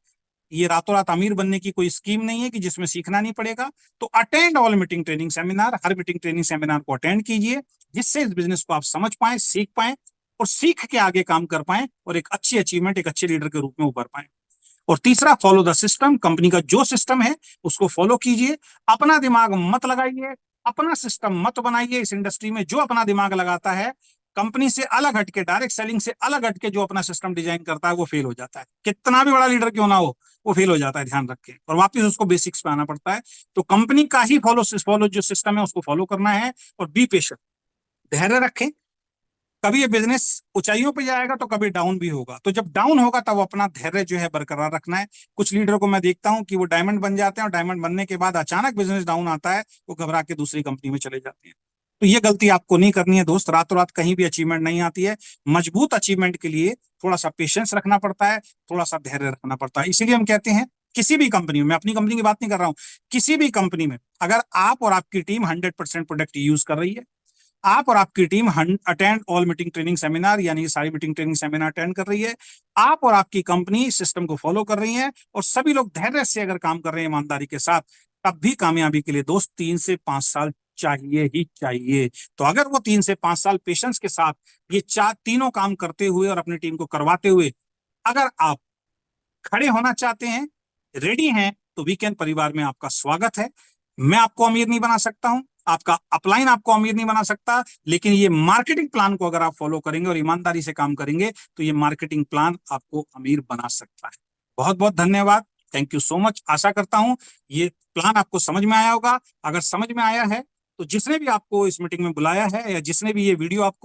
ये रातों रात अमीर बनने की कोई स्कीम नहीं है कि जिसमें सीखना नहीं पड़ेगा। तो attend all meeting training seminar, हर मीटिंग ट्रेनिंग सेमिनार को अटेंड कीजिए, जिससे इस बिजनेस को आप समझ पाए, सीख पाए और सीख के आगे काम कर पाए और एक अच्छी अचीवमेंट, एक अच्छे लीडर के रूप में उभर पाए। और तीसरा, फॉलो द सिस्टम। कंपनी का जो सिस्टम है उसको फॉलो कीजिए, अपना दिमाग मत लगाइए, अपना सिस्टम मत बनाइए। इस इंडस्ट्री में जो अपना दिमाग लगाता है, कंपनी से अलग हटके, डायरेक्ट सेलिंग से अलग हटके जो अपना सिस्टम डिजाइन करता है, वो फेल हो जाता है। कितना भी बड़ा लीडर क्यों ना हो, वो फेल हो जाता है, ध्यान रखें। और वापस उसको बेसिक्स पे आना पड़ता है। तो कंपनी का ही फॉलो जो सिस्टम है उसको फॉलो करना है। और बी पेशेंट, धैर्य रखें। कभी ये बिजनेस ऊंचाइयों पे जाएगा तो कभी डाउन भी होगा। तो जब डाउन होगा तब अपना धैर्य जो है बरकरार रखना है। कुछ लीडरों को मैं देखता हूं कि वो डायमंड बन जाते हैं और डायमंड बनने के बाद अचानक बिजनेस डाउन आता है, वो घबरा के दूसरी कंपनी में चले जाते हैं। तो ये गलती आपको नहीं करनी है दोस्त। रातों रात कहीं भी अचीवमेंट नहीं आती है। मजबूत अचीवमेंट के लिए थोड़ा सा पेशेंस रखना पड़ता है, थोड़ा सा धैर्य रखना पड़ता है। इसीलिए हम कहते हैं किसी भी कंपनी में, मैं अपनी कंपनी की बात नहीं कर रहा हूं, किसी भी कंपनी में अगर आप और आपकी टीम 100% प्रोडक्ट यूज कर रही है, आप और आपकी team attend all meeting training seminar, यानी सारी मीटिंग ट्रेनिंग सेमिनार अटेंड कर रही है, आप और आपकी कंपनी सिस्टम को फॉलो कर रही है और सभी लोग धैर्य से अगर काम कर रहे हैं ईमानदारी के साथ, तब भी कामयाबी के लिए दोस्त 3 से 5 साल चाहिए ही चाहिए। तो अगर वो 3 से 5 साल पेशेंस के साथ ये तीनों काम करते हुए और अपनी टीम को करवाते हुए अगर आप खड़े होना चाहते हैं, रेडी हैं, तो वीकेंड परिवार में आपका स्वागत है। मैं आपको अमीर नहीं बना सकता हूं, आपका अपलाइन आपको अमीर नहीं बना सकता, लेकिन ये मार्केटिंग प्लान को अगर आप फॉलो करेंगे और ईमानदारी से काम करेंगे तो ये मार्केटिंग प्लान आपको अमीर बना सकता है। बहुत बहुत धन्यवाद, थैंक यू सो मच। आशा करता हूं ये प्लान आपको समझ में आया होगा। अगर समझ में आया है तो जिसने भी आपको इस मीटिंग में बुलाया है या जिसने भी ये वीडियो आपको